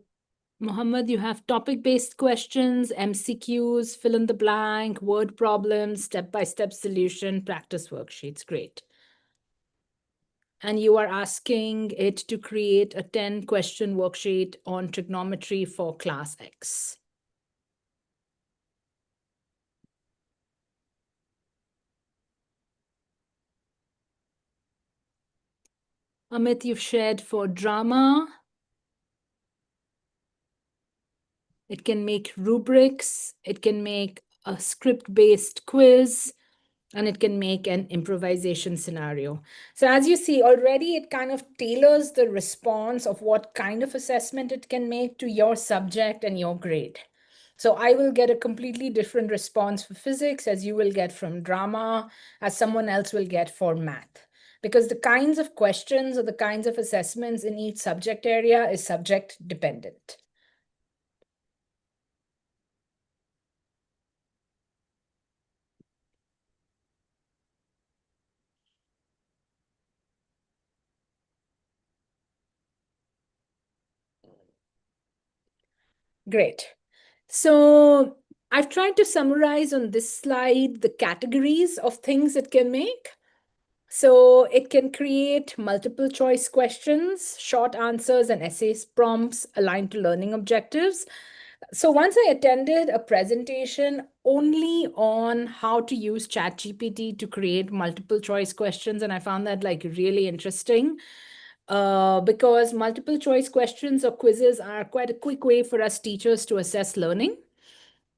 Mohammed, you have topic-based questions, MCQs, fill in the blank, word problems, step-by-step solution, practice worksheets. Great. And you are asking it to create a 10-question worksheet on trigonometry for class X. Amit, you've shared for drama. It can make rubrics. It can make a script-based quiz. And it can make an improvisation scenario. So as you see already, it kind of tailors the response of what kind of assessment it can make to your subject and your grade. So I will get a completely different response for physics as you will get from drama, as someone else will get for math. Because the kinds of questions or the kinds of assessments in each subject area is subject dependent. Great. So I've tried to summarize on this slide the categories of things it can make. So it can create multiple choice questions, short answers, and essays prompts aligned to learning objectives. So once I attended a presentation only on how to use ChatGPT to create multiple choice questions, and I found that like really interesting. Because multiple choice questions or quizzes are quite a quick way for us teachers to assess learning.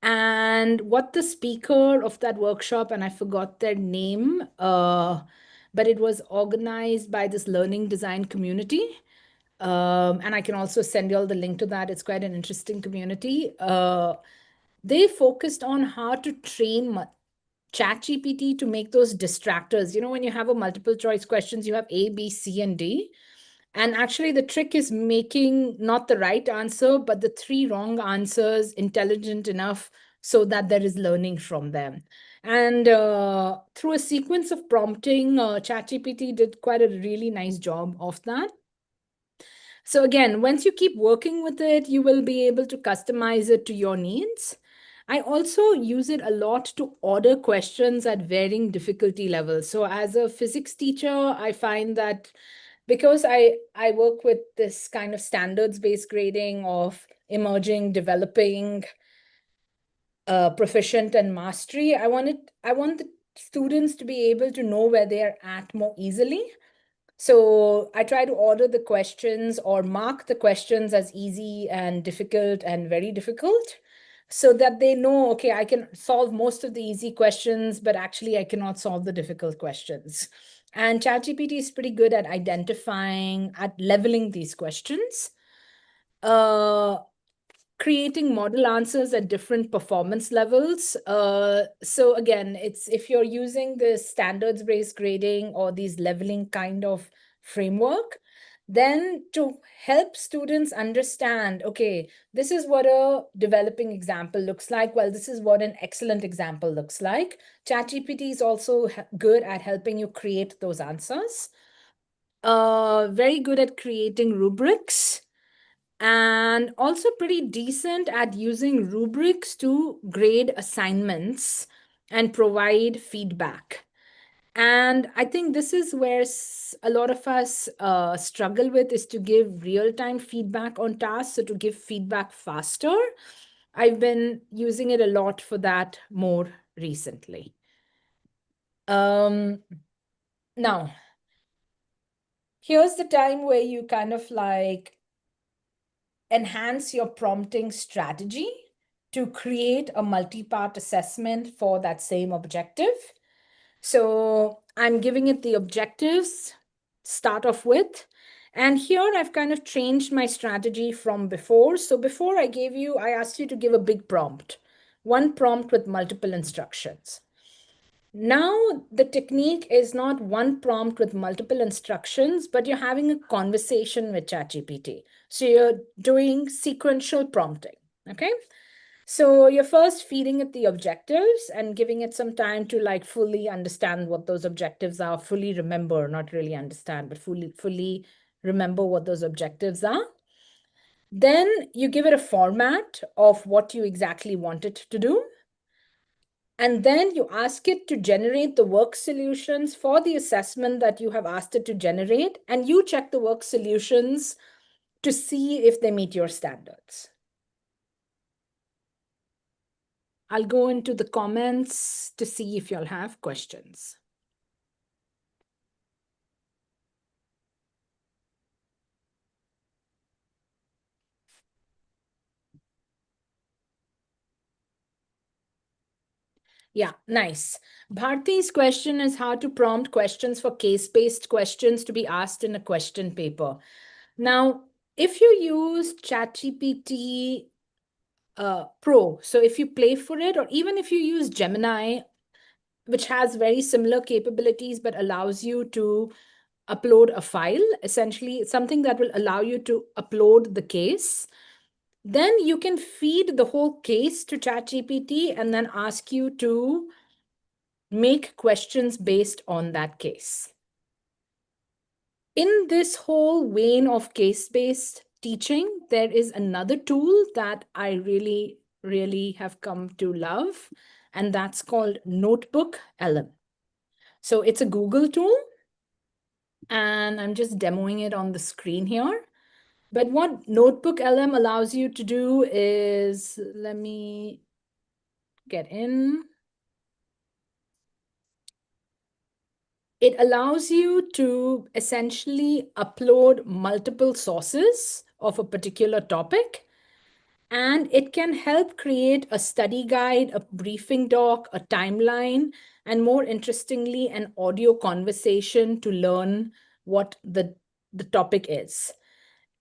And what the speaker of that workshop, and I forgot their name, but it was organized by this learning design community. And I can also send you all the link to that. It's quite an interesting community. They focused on how to train ChatGPT to make those distractors. You know, when you have a multiple choice questions, you have A, B, C, and D. And actually, the trick is making not the right answer, but the 3 wrong answers intelligent enough so that there is learning from them. And through a sequence of prompting, ChatGPT did quite a really nice job of that. So again, once you keep working with it, you will be able to customize it to your needs. I also use it a lot to order questions at varying difficulty levels. So as a physics teacher, I find that because I work with this kind of standards-based grading of emerging, developing, proficient, and mastery, I want the students to be able to know where they are at more easily. So I try to order the questions or mark the questions as easy and difficult and very difficult so that they know, okay, I can solve most of the easy questions, but actually I cannot solve the difficult questions. And ChatGPT is pretty good at identifying, at leveling these questions. Creating model answers at different performance levels. So again, it's if you're using the standards-based grading or these leveling kind of framework, then to help students understand, okay, this is what a developing example looks like. Well, this is what an excellent example looks like. ChatGPT is also good at helping you create those answers. Very good at creating rubrics. And also pretty decent at using rubrics to grade assignments and provide feedback. And I think this is where a lot of us struggle with, is to give real-time feedback on tasks, so to give feedback faster. I've been using it a lot for that more recently. Now, here's the time where you kind of like enhance your prompting strategy to create a multi-part assessment for that same objective. So I'm giving it the objectives, start off with. And here I've kind of changed my strategy from before. So before I asked you to give a big prompt, one prompt with multiple instructions. Now, the technique is not one prompt with multiple instructions, but you're having a conversation with ChatGPT. So you're doing sequential prompting, okay? So you're first feeding it the objectives and giving it some time to like fully understand what those objectives are, fully remember, not really understand, but fully remember what those objectives are. Then you give it a format of what you exactly want it to do. And then you ask it to generate the work solutions for the assessment that you have asked it to generate. And you check the work solutions to see if they meet your standards. I'll go into the comments to see if you'll have questions. Yeah, nice. Bharti's question is how to prompt questions for case-based questions to be asked in a question paper. Now, if you use ChatGPT Pro, so if you pay for it, or even if you use Gemini, which has very similar capabilities but allows you to upload a file, essentially something that will allow you to upload the case, then you can feed the whole case to ChatGPT and then ask you to make questions based on that case. In this whole vein of case-based teaching, there is another tool that I really have come to love, and that's called Notebook LM. So it's a Google tool, and I'm just demoing it on the screen here. But what Notebook LM allows you to do is, let me get in. It allows you to essentially upload multiple sources of a particular topic, and it can help create a study guide, a briefing doc, a timeline, and more interestingly, an audio conversation to learn what the topic is.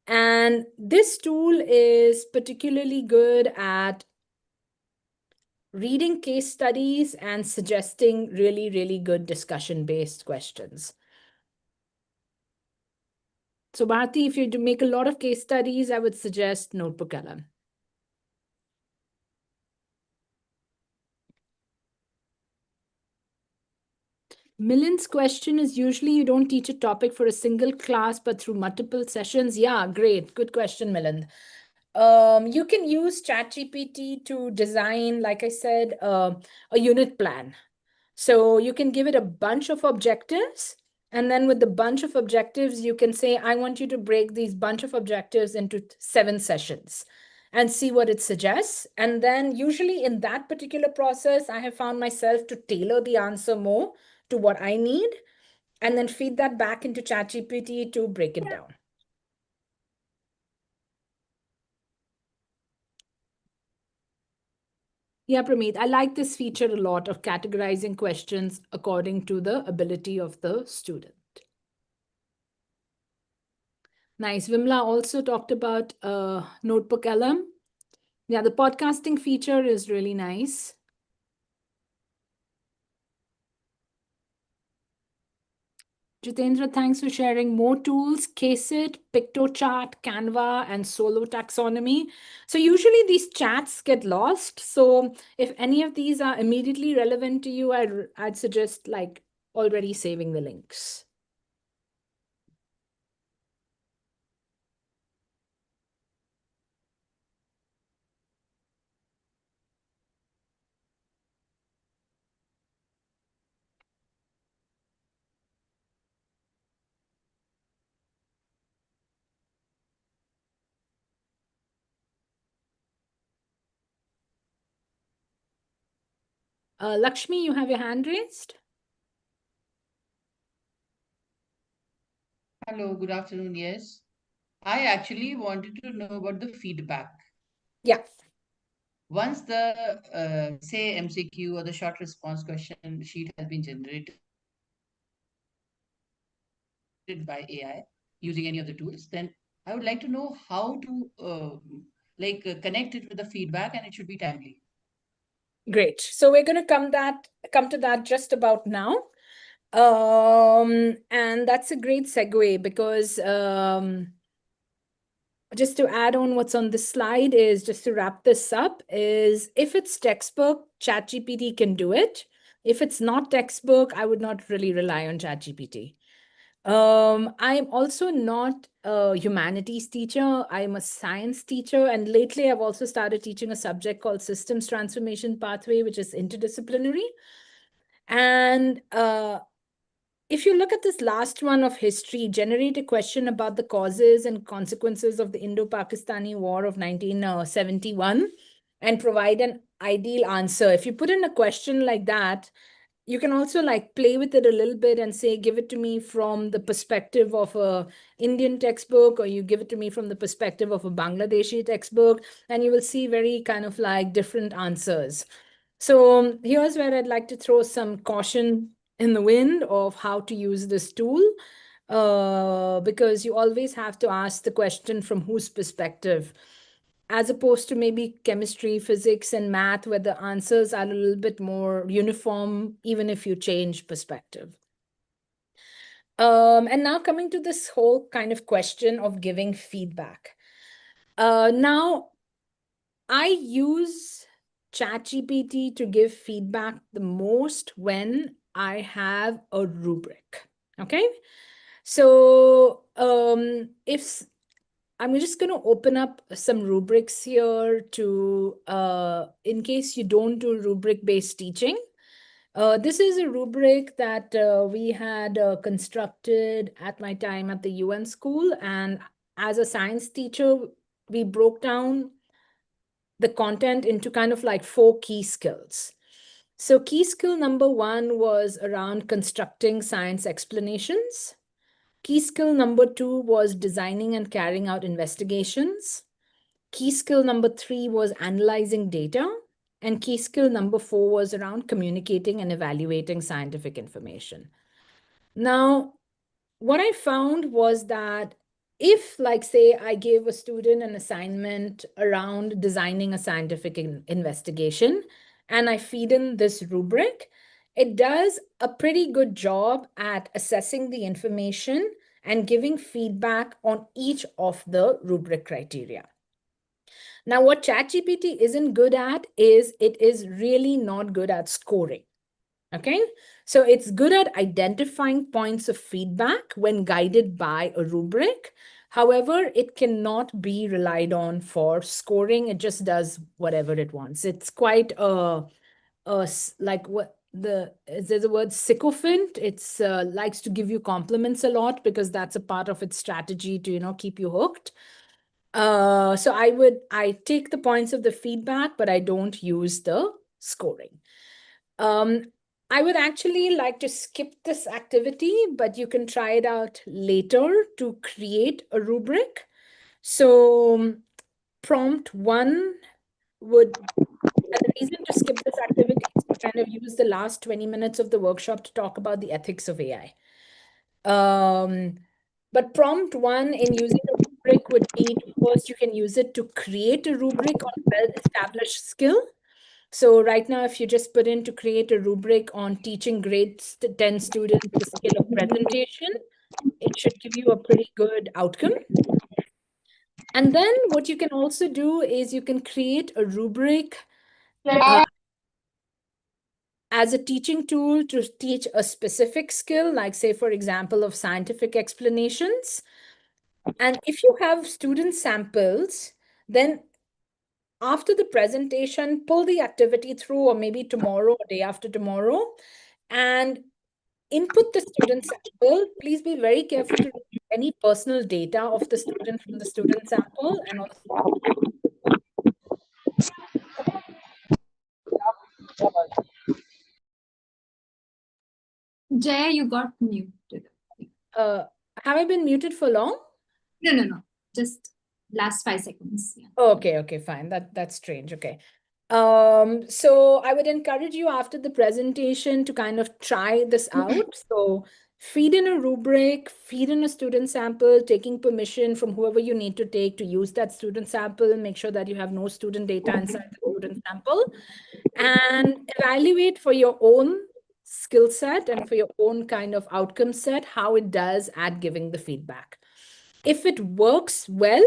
And this tool is particularly good at reading case studies and suggesting really good discussion-based questions. So Bharti, if you do make a lot of case studies, I would suggest Notebook LM. Millen's question is usually you don't teach a topic for a single class, but through multiple sessions. Yeah, great. Good question, Milind. You can use ChatGPT to design, like I said, a unit plan. So you can give it a bunch of objectives. And then with the bunch of objectives, you can say, I want you to break these bunch of objectives into 7 sessions and see what it suggests. And then usually in that particular process, I have found myself to tailor the answer more to what I need, and then feed that back into ChatGPT to break it down. Yeah, Prameet, I like this feature a lot of categorizing questions according to the ability of the student. Nice. Vimla also talked about Notebook LM. Yeah, the podcasting feature is really nice. Jitendra, thanks for sharing more tools, Casit, PictoChart, Canva, and Solo Taxonomy. So usually these chats get lost. So if any of these are immediately relevant to you, I'd suggest like already saving the links. Lakshmi, you have your hand raised? Hello, good afternoon. Yes, I actually wanted to know about the feedback. Yeah. Once the, say, MCQ or the short response question sheet has been generated by AI using any of the tools, then I would like to know how to connect it with the feedback, and it should be timely. Great. So we're going to come to that just about now. And that's a great segue because just to add on what's on this slide is, just to wrap this up, is if it's textbook, ChatGPT can do it. If it's not textbook, I would not really rely on ChatGPT. I'm also not a humanities teacher. I'm a science teacher. And lately, I've also started teaching a subject called Systems Transformation Pathway, which is interdisciplinary. And if you look at this last one of history, generate a question about the causes and consequences of the Indo-Pakistani War of 1971 and provide an ideal answer. If you put in a question like that, you can also like play with it a little bit and say, give it to me from the perspective of a Indian textbook, or you give it to me from the perspective of a Bangladeshi textbook, and you will see very kind of like different answers. So here's where I'd like to throw some caution in the wind of how to use this tool, because you always have to ask the question from whose perspective, as opposed to maybe chemistry, physics, and math, where the answers are a little bit more uniform, even if you change perspective. And now coming to this whole kind of question of giving feedback. Now, I use ChatGPT to give feedback the most when I have a rubric, okay? So if I'm just going to open up some rubrics here to, in case you don't do rubric-based teaching. This is a rubric that we had constructed at my time at the UN school. And as a science teacher, we broke down the content into kind of like 4 key skills. So key skill number 1 was around constructing science explanations. Key skill number 2 was designing and carrying out investigations. Key skill number 3 was analyzing data. And key skill number 4 was around communicating and evaluating scientific information. Now, what I found was that if, like, say, I gave a student an assignment around designing a scientific investigation, and I feed in this rubric, it does a pretty good job at assessing the information and giving feedback on each of the rubric criteria. Now, what ChatGPT isn't good at is it is really not good at scoring. Okay, so it's good at identifying points of feedback when guided by a rubric. However, it cannot be relied on for scoring. It just does whatever it wants. It's quite like what there's a word sycophant. It's likes to give you compliments a lot because that's a part of its strategy to, you know, keep you hooked. So I take the points of the feedback, but I don't use the scoring. I would actually like to skip this activity, but you can try it out later to create a rubric. So prompt 1 would, and the reason to skip this activity is to kind of use the last 20 minutes of the workshop to talk about the ethics of AI. But prompt 1 in using a rubric would be, first, you can use it to create a rubric on a well-established skill. So right now, if you just put in to create a rubric on teaching grade 10 students the skill of presentation, it should give you a pretty good outcome. And then what you can also do is you can create a rubric as a teaching tool to teach a specific skill, like say, for example, of scientific explanations. And if you have student samples, then after the presentation, pull the activity through, or maybe tomorrow or day after tomorrow, and input the student sample. Please be very careful to remove any personal data of the student from the student sample. And also Jaya, you got muted. have I been muted for long? No. Just last 5 seconds. Yeah. Okay, fine. That's strange. Okay. So I would encourage you after the presentation to kind of try this out. So feed in a rubric, feed in a student sample, taking permission from whoever you need to take to use that student sample, and make sure that you have no student data inside the student sample, and evaluate for your own skill set and for your own kind of outcome set how it does at giving the feedback. If it works well,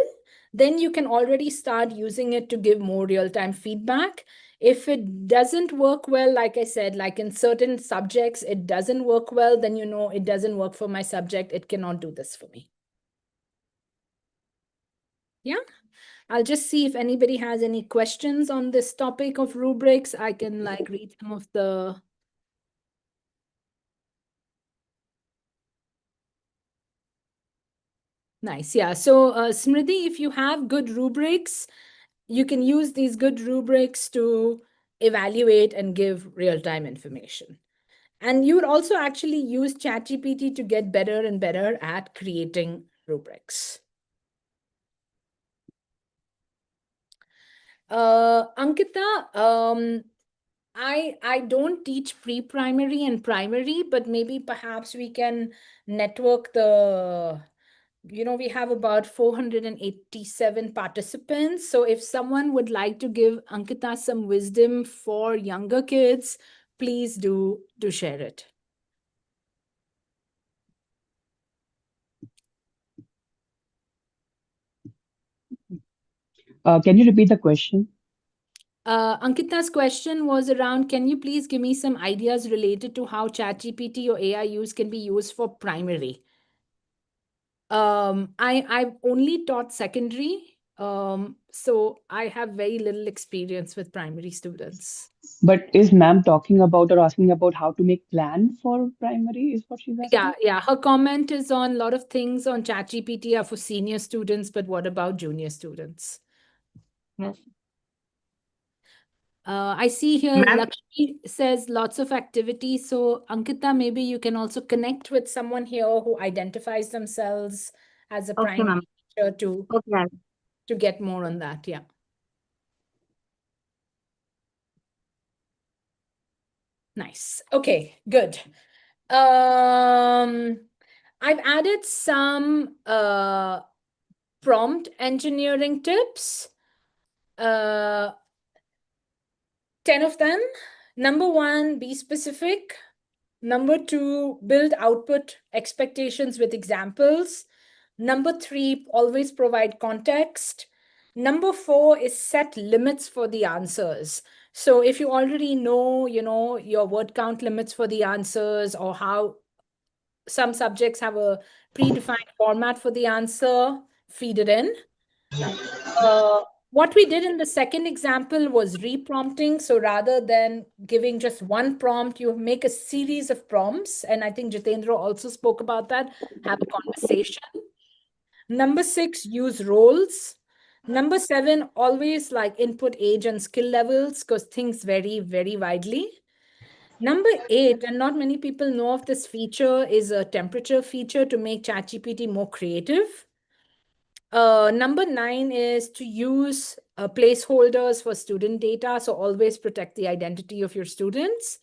then you can already start using it to give more real-time feedback. If it doesn't work well, like I said, like in certain subjects, it doesn't work well, then you know it doesn't work for my subject. It cannot do this for me. Yeah. I'll just see if anybody has any questions on this topic of rubrics. I can like read some of the... Nice. Yeah. So Smriti, if you have good rubrics, you can use these good rubrics to evaluate and give real-time information. And you would also actually use ChatGPT to get better and better at creating rubrics. Ankita, I don't teach pre-primary and primary, but maybe perhaps we can network the, we have about 487 participants. So if someone would like to give Ankita some wisdom for younger kids, please do share it. Can you repeat the question? Ankita's question was around, can you please give me some ideas related to how ChatGPT or AI use can be used for primary? I've only taught secondary, so I have very little experience with primary students. But is ma'am talking about or asking about how to make plan for primary is what she's asking? Yeah. Her comment is on a lot of things on ChatGPT are for senior students, but what about junior students? Yes. I see here Lakshmi says lots of activities. So Ankita, maybe you can also connect with someone here who identifies themselves as a primary teacher to get more on that. Yeah. Nice. Okay, good. I've added some prompt engineering tips. 10 of them. Number 1, be specific. Number 2, build output expectations with examples. Number 3, always provide context. Number 4 is set limits for the answers. So if you already know, your word count limits for the answers, or how some subjects have a predefined format for the answer, feed it in. What we did in the second example was reprompting. So rather than giving just one prompt, you make a series of prompts. And I think Jitendra also spoke about that. Have a conversation. Number 6, use roles. Number 7, always like input age and skill levels, because things vary very widely. Number 8, and not many people know of this feature, is a temperature feature to make ChatGPT more creative. Number 9 is to use placeholders for student data. So always protect the identity of your students.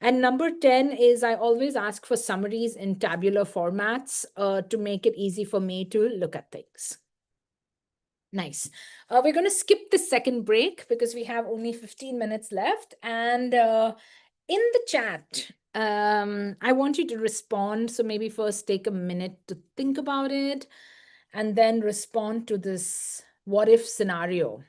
And number 10 is I always ask for summaries in tabular formats to make it easy for me to look at things. Nice. We're going to skip the second break because we have only 15 minutes left. And in the chat, I want you to respond. So maybe first take a minute to think about it, and then respond to this what if scenario.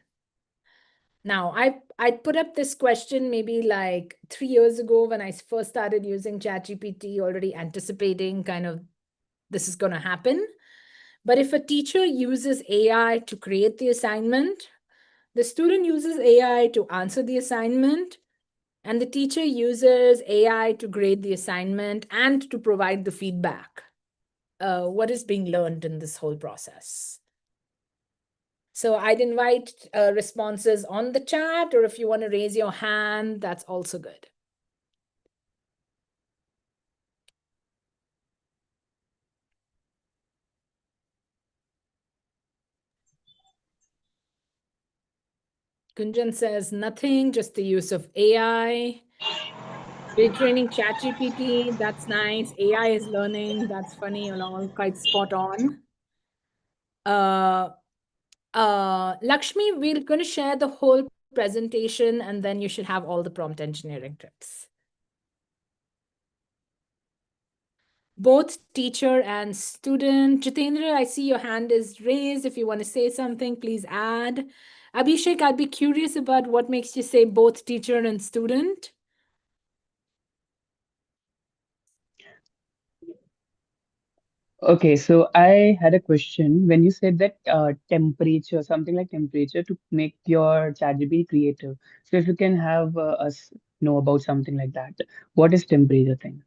Now, I put up this question maybe like 3 years ago when I first started using ChatGPT, already anticipating kind of this is going to happen. But if a teacher uses AI to create the assignment, the student uses AI to answer the assignment, and the teacher uses AI to grade the assignment and to provide the feedback. What is being learned in this whole process? So I'd invite responses on the chat, or if you want to raise your hand, that's also good. Kunjan says nothing, just the use of AI. Retraining ChatGPT, that's nice. AI is learning, that's funny and all, quite spot on. Lakshmi, we're going to share the whole presentation, and then you should have all the prompt engineering tips. both teacher and student. Jitendra, I see your hand is raised. If you want to say something, please add. Abhishek, I'd be curious about what makes you say both teacher and student. Okay, so I had a question when you said that temperature, something like temperature to make your ChatGPT creative. So if you can have us know about something like that, what is temperature thing?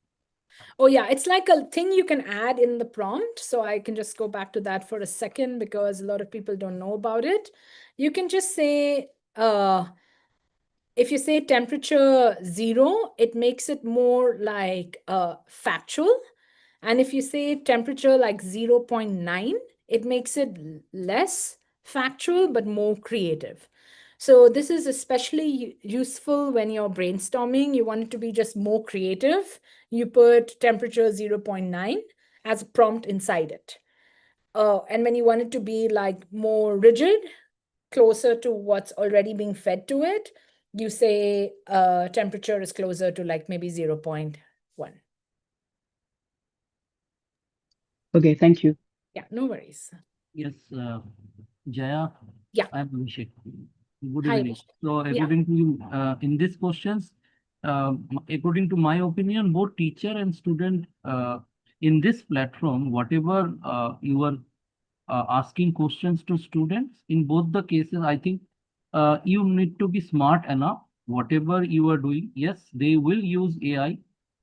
Oh yeah, it's like a thing you can add in the prompt. So I can just go back to that for a second because a lot of people don't know about it. You can just say, if you say temperature 0, it makes it more like factual. And if you say temperature like 0.9, it makes it less factual, but more creative. So this is especially useful when you're brainstorming. You want it to be just more creative. You put temperature 0.9 as a prompt inside it. And when you want it to be like more rigid, closer to what's already being fed to it, you say temperature is closer to like maybe 0.1. Okay, thank you. Yeah, no worries. Yes, Jaya. Yeah. I'm Abhishek. Good Hi, evening. Abhishek. So Yeah. according to you, in these questions, according to my opinion, both teacher and student in this platform, whatever you are asking questions to students, in both the cases, I think you need to be smart enough. Whatever you are doing, yes, they will use AI,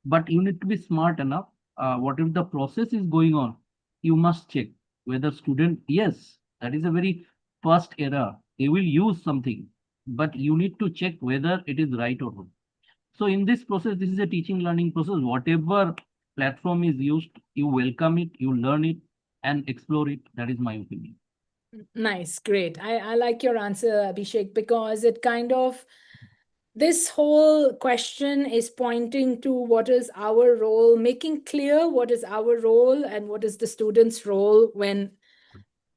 but you need to be smart enough. Whatever the process is going on, you must check whether student, yes, that is a very first error. They will use something, but you need to check whether it is right or not. So in this process, this is a teaching learning process. Whatever platform is used, you welcome it, you learn it, and explore it. That is my opinion. Nice, great. I like your answer, Abhishek, because it kind of, this whole question is pointing to what is our role, making clear what is our role and what is the student's role when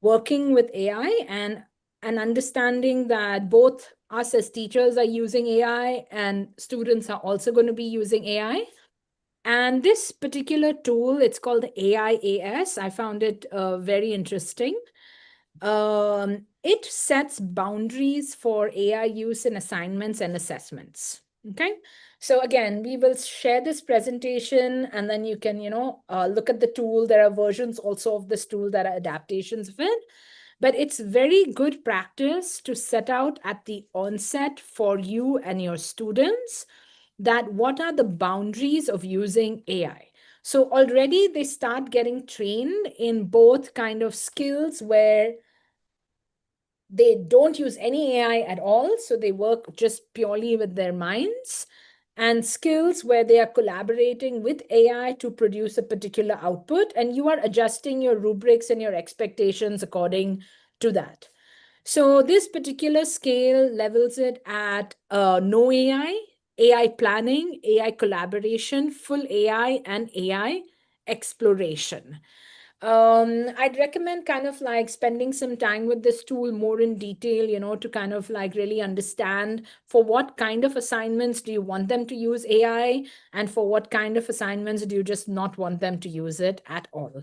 working with AI, and understanding that both us as teachers are using AI and students are also going to be using AI. And this particular tool, it's called the AIAS. I found it very interesting. It sets boundaries for AI use in assignments and assessments. Okay. So again, we will share this presentation and then you can, look at the tool. There are versions also of this tool that are adaptations of it. But it's very good practice to set out at the onset for you and your students that what are the boundaries of using AI. So already they start getting trained in both kind of skills where they don't use any AI at all. So they work just purely with their minds, and skills where they are collaborating with AI to produce a particular output. And you are adjusting your rubrics and your expectations according to that. So this particular scale levels it at no AI, AI planning, AI collaboration, full AI, and AI exploration. I'd recommend kind of like spending some time with this tool more in detail, to kind of like really understand for what kind of assignments do you want them to use AI, and for what kind of assignments do you just not want them to use it at all.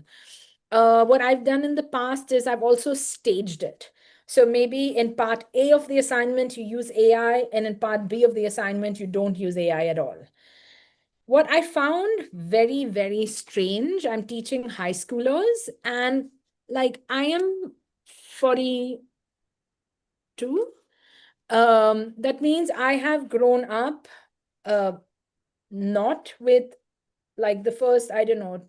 What I've done in the past is I've also staged it. So maybe in part A of the assignment, you use AI, and in part B of the assignment, you don't use AI at all. What I found very, very strange, I'm teaching high schoolers, and like I am 42. That means I have grown up not with like the first, I don't know,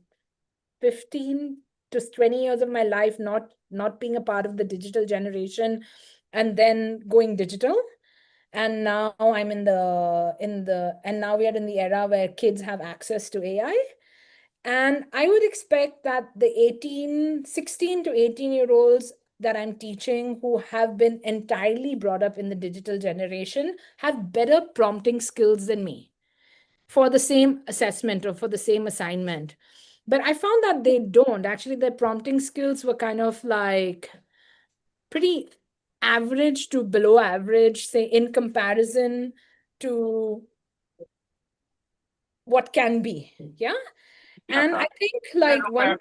15 to 20 years of my life not being a part of the digital generation and then going digital. And now I'm and now we are in the era where kids have access to AI. And I would expect that the 16 to 18-year-olds that I'm teaching who have been entirely brought up in the digital generation have better prompting skills than me for the same assessment or for the same assignment. But I found that they don't. Actually, their prompting skills were kind of like pretty average to below average, say, in comparison to what can be. Yeah. And I think like one.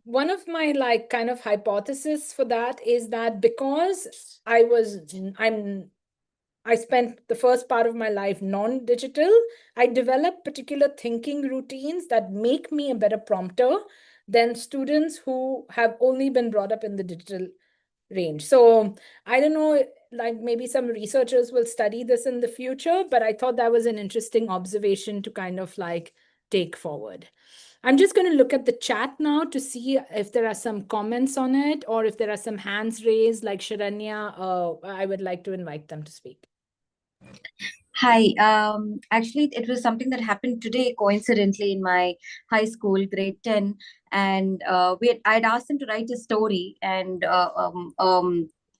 One of my like kind of hypothesis for that is that because I spent the first part of my life non-digital, I developed particular thinking routines that make me a better prompter than students who have only been brought up in the digital range. So I don't know, like maybe some researchers will study this in the future, but I thought that was an interesting observation to kind of like take forward. I'm just going to look at the chat now to see if there are some comments on it or if there are some hands raised like Sharanya. I would like to invite them to speak. Hi. Actually, it was something that happened today, coincidentally, in my high school, grade 10. And I'd asked them to write a story, and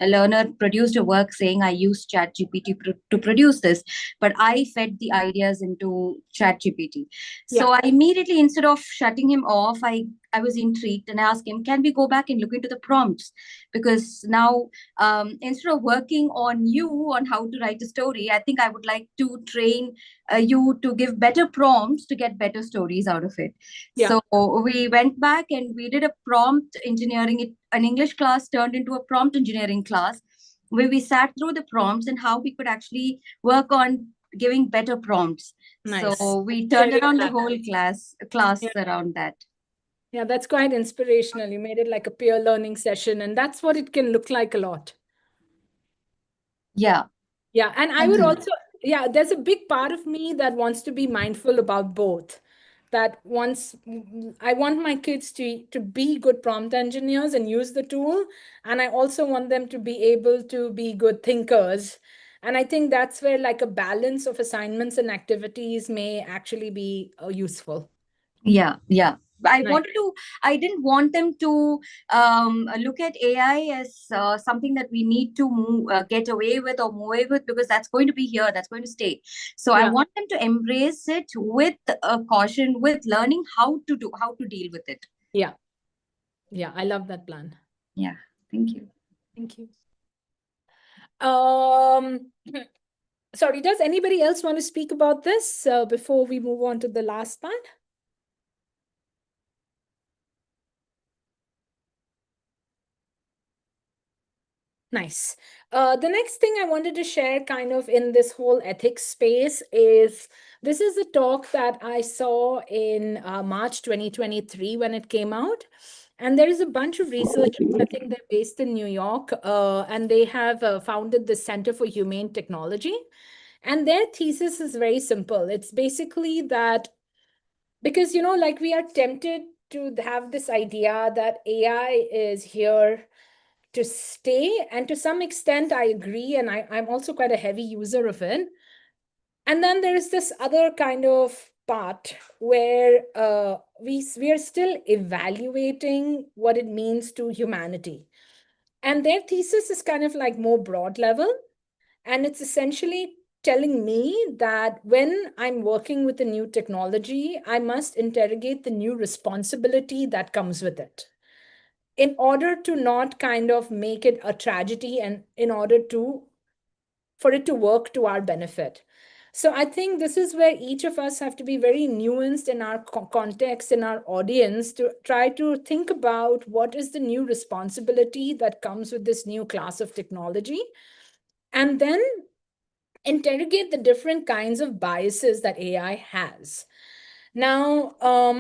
a learner produced a work saying, I used ChatGPT to produce this, but I fed the ideas into ChatGPT. So I immediately, instead of shutting him off, I was intrigued and asked him, can we go back and look into the prompts? Because now, instead of working on you on how to write a story, I think I would like to train you to give better prompts to get better stories out of it. So we went back and we did a prompt engineering. An English class turned into a prompt engineering class where we sat through the prompts and how we could actually work on giving better prompts. Nice. So we turned around the whole class around that. Yeah, that's quite inspirational. You made it like a peer learning session, and that's what it can look like a lot. Yeah. Yeah. And I would also, there's a big part of me that wants to be mindful about both. That once I want my kids to be good prompt engineers and use the tool. And I also want them to be able to be good thinkers. And I think that's where like a balance of assignments and activities may actually be useful. Yeah. I didn't want them to look at AI as something that we need to get away with or move away with, because that's going to be here, that's going to stay. So I want them to embrace it with caution, with learning how to deal with it. Yeah, I love that plan. Yeah, thank you. Thank you. Sorry, does anybody else want to speak about this before we move on to the last part? Nice. The next thing I wanted to share kind of in this whole ethics space is, this is a talk that I saw in March 2023 when it came out. And there is a bunch of researchers, I think they're based in New York, and they have founded the Center for Humane Technology. And their thesis is very simple. It's basically that, because, like we are tempted to have this idea that AI is here to stay. And to some extent, I agree. And I'm also quite a heavy user of it. And then there is this other kind of part where we are still evaluating what it means to humanity. And their thesis is kind of like more broad level. And it's essentially telling me that when I'm working with a new technology, I must interrogate the new responsibility that comes with it, in order to not kind of make it a tragedy and in order for it to work to our benefit. So I think this is where each of us have to be very nuanced in our context, in our audience, to try to think about what is the new responsibility that comes with this new class of technology, and then interrogate the different kinds of biases that AI has. Now,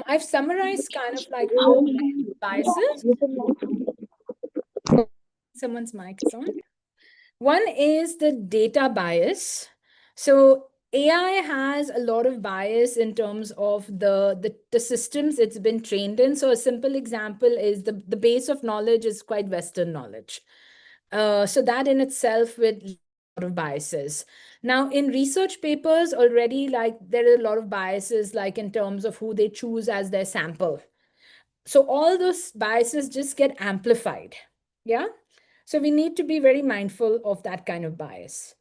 I've summarized kind of like 4 biases. Someone's mic is on. One is the data bias. So AI has a lot of bias in terms of the systems it's been trained in. So a simple example is the base of knowledge is quite Western knowledge. So that in itself with a lot of biases. Now in research papers already, like there are a lot of biases, like in terms of who they choose as their sample. So all those biases just get amplified. Yeah. So we need to be very mindful of that kind of bias.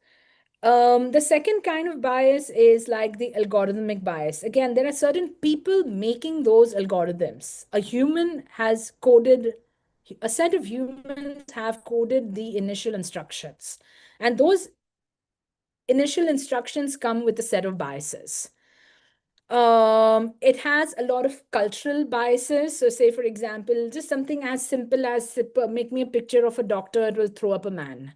The second kind of bias is like the algorithmic bias. Again, there are certain people making those algorithms. A set of humans have coded the initial instructions. And those initial instructions come with a set of biases. It has a lot of cultural biases. So say, for example, just something as simple as make me a picture of a doctor, it will throw up a man.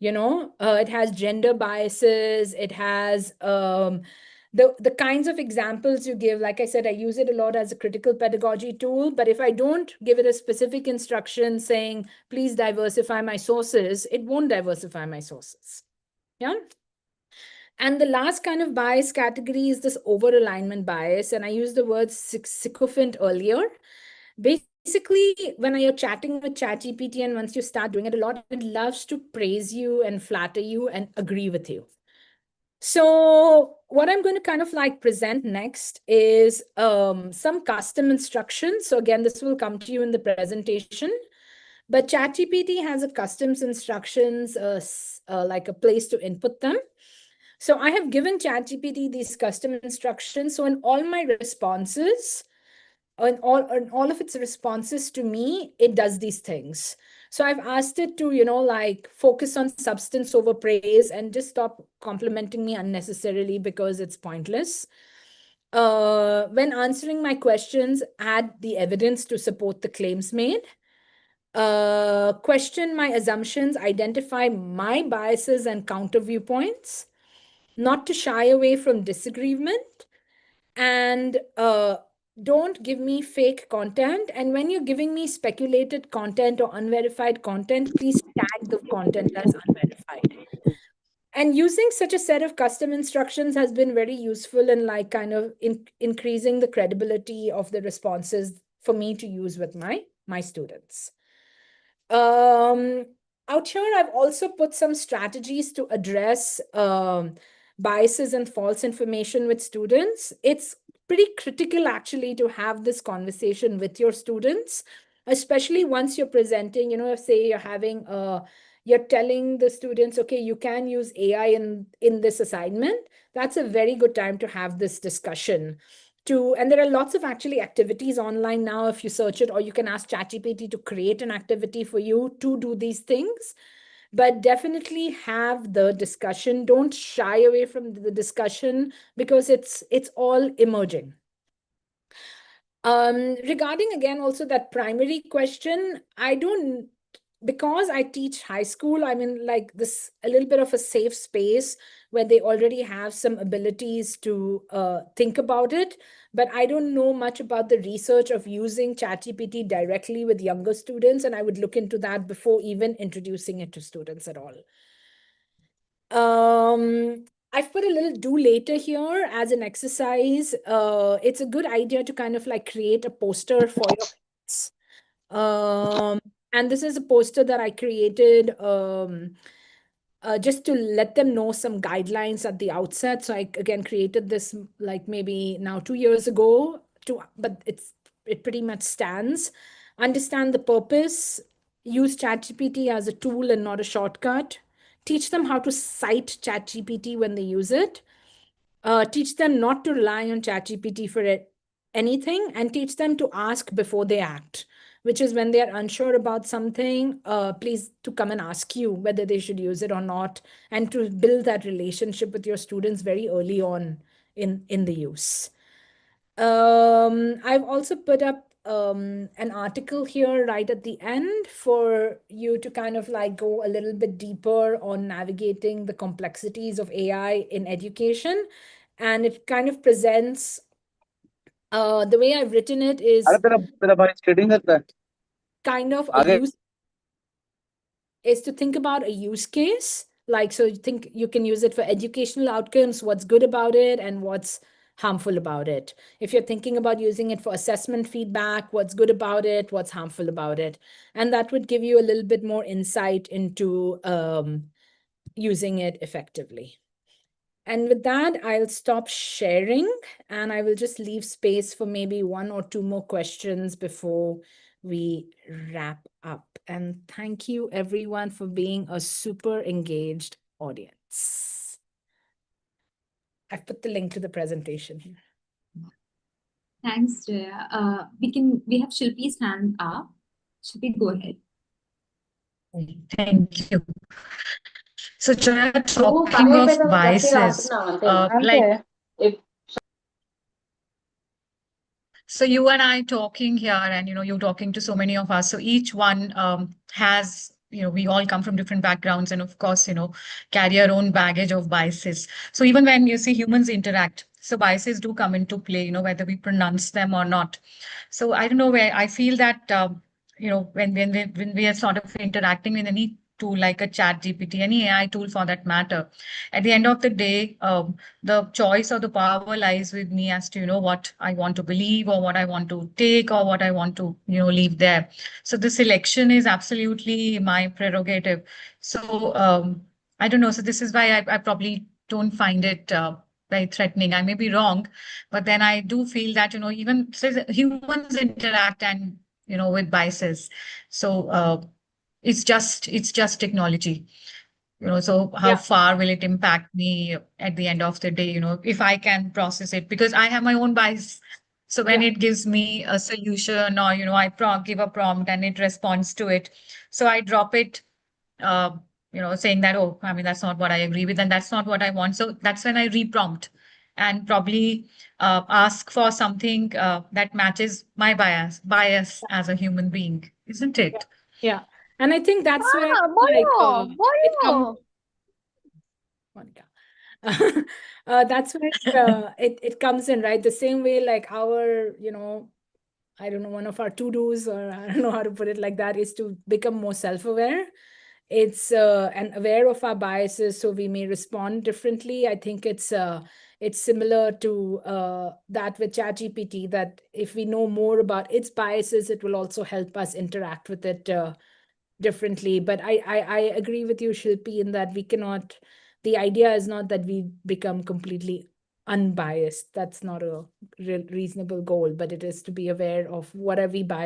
It has gender biases. It has the kinds of examples you give. Like I said, I use it a lot as a critical pedagogy tool. But if I don't give it a specific instruction saying, please diversify my sources, it won't diversify my sources. Yeah. And the last kind of bias category is this over-alignment bias. And I used the word sycophant earlier. Basically, when you're chatting with ChatGPT and once you start doing it a lot, it loves to praise you and flatter you and agree with you. So what I'm going to kind of like present next is some custom instructions. So again, this will come to you in the presentation. But ChatGPT has a customs instructions, like a place to input them. So I have given ChatGPT these custom instructions. So in all my responses, in all of its responses to me, it does these things. So I've asked it to, like focus on substance over praise and just stop complimenting me unnecessarily because it's pointless. When answering my questions, add the evidence to support the claims made. Question my assumptions, identify my biases and counter viewpoints, not to shy away from disagreement, and don't give me fake content. And when you're giving me speculated content or unverified content, please tag the content as unverified. And using such a set of custom instructions has been very useful in like kind of increasing the credibility of the responses for me to use with my students. Out here, I've also put some strategies to address biases and false information with students. It's pretty critical actually to have this conversation with your students, especially once you're presenting, say you're telling the students, okay, you can use AI in this assignment. That's a very good time to have this discussion. And there are lots of actually activities online now if you search it, or you can ask ChatGPT to create an activity for you to do these things. But definitely have the discussion. Don't shy away from the discussion because it's all emerging. Regarding again also that primary question, because I teach high school, I'm in like this a little bit of a safe space where they already have some abilities to think about it. But I don't know much about the research of using ChatGPT directly with younger students, and I would look into that before even introducing it to students at all. I've put a little do later here as an exercise. It's a good idea to kind of like create a poster for your class. And this is a poster that I created just to let them know some guidelines at the outset. So I again created this like maybe now 2 years ago, but it pretty much stands. Understand the purpose, use ChatGPT as a tool and not a shortcut. Teach them how to cite ChatGPT when they use it. Teach them not to rely on ChatGPT for anything, and teach them to ask before they act, which is when they're unsure about something, please to come and ask you whether they should use it or not, and to build that relationship with your students very early on in the use. I've also put up an article here right at the end for you to kind of like go a little bit deeper on navigating the complexities of AI in education. And it kind of presents, the way I've written it is kind of a use is to think about a use case. Like, so you think you can use it for educational outcomes, what's good about it and what's harmful about it. If you're thinking about using it for assessment feedback, what's good about it, what's harmful about it. And that would give you a little bit more insight into using it effectively. And with that, I'll stop sharing and I will just leave space for maybe 1 or 2 more questions before we wrap up. And thank you everyone for being a super engaged audience. I've put the link to the presentation here. Thanks, Jaya. We have Shilpi's hand up. Shilpi, go ahead. Thank you. So Joya, talking of biases, like so you and I talking here, and you're talking to so many of us. So each one has, we all come from different backgrounds, and of course, carry our own baggage of biases. So even when you see humans interact, so biases do come into play, whether we pronounce them or not. So I don't know where I feel that when we are sort of interacting with any tool like a ChatGPT, any AI tool for that matter, at the end of the day, the choice or the power lies with me as to what I want to believe or what I want to take or what I want to leave there. So the selection is absolutely my prerogative. So I don't know. So this is why I probably don't find it very threatening. I may be wrong, but then I do feel that even so humans interact and with biases. So it's just technology. So how far will it impact me at the end of the day, if I can process it, because I have my own bias. So when it gives me a solution or, I give a prompt and it responds to it. So I drop it, uh, saying that, oh, I mean, that's not what I agree with and that's not what I want. So that's when I reprompt and probably ask for something that matches my bias as a human being, isn't it? Yeah. And I think that's where it comes. Monica. That's where it comes in, right? The same way like our, I don't know, one of our to-dos, or I don't know how to put it like that, is to become more self-aware. It's and aware of our biases, so we may respond differently. I think it's similar to that with ChatGPT, that if we know more about its biases, it will also help us interact with it differently. But I agree with you, Shilpi, in that we cannot. The idea is not that we become completely unbiased. That's not a reasonable goal, but it is to be aware of what are we biased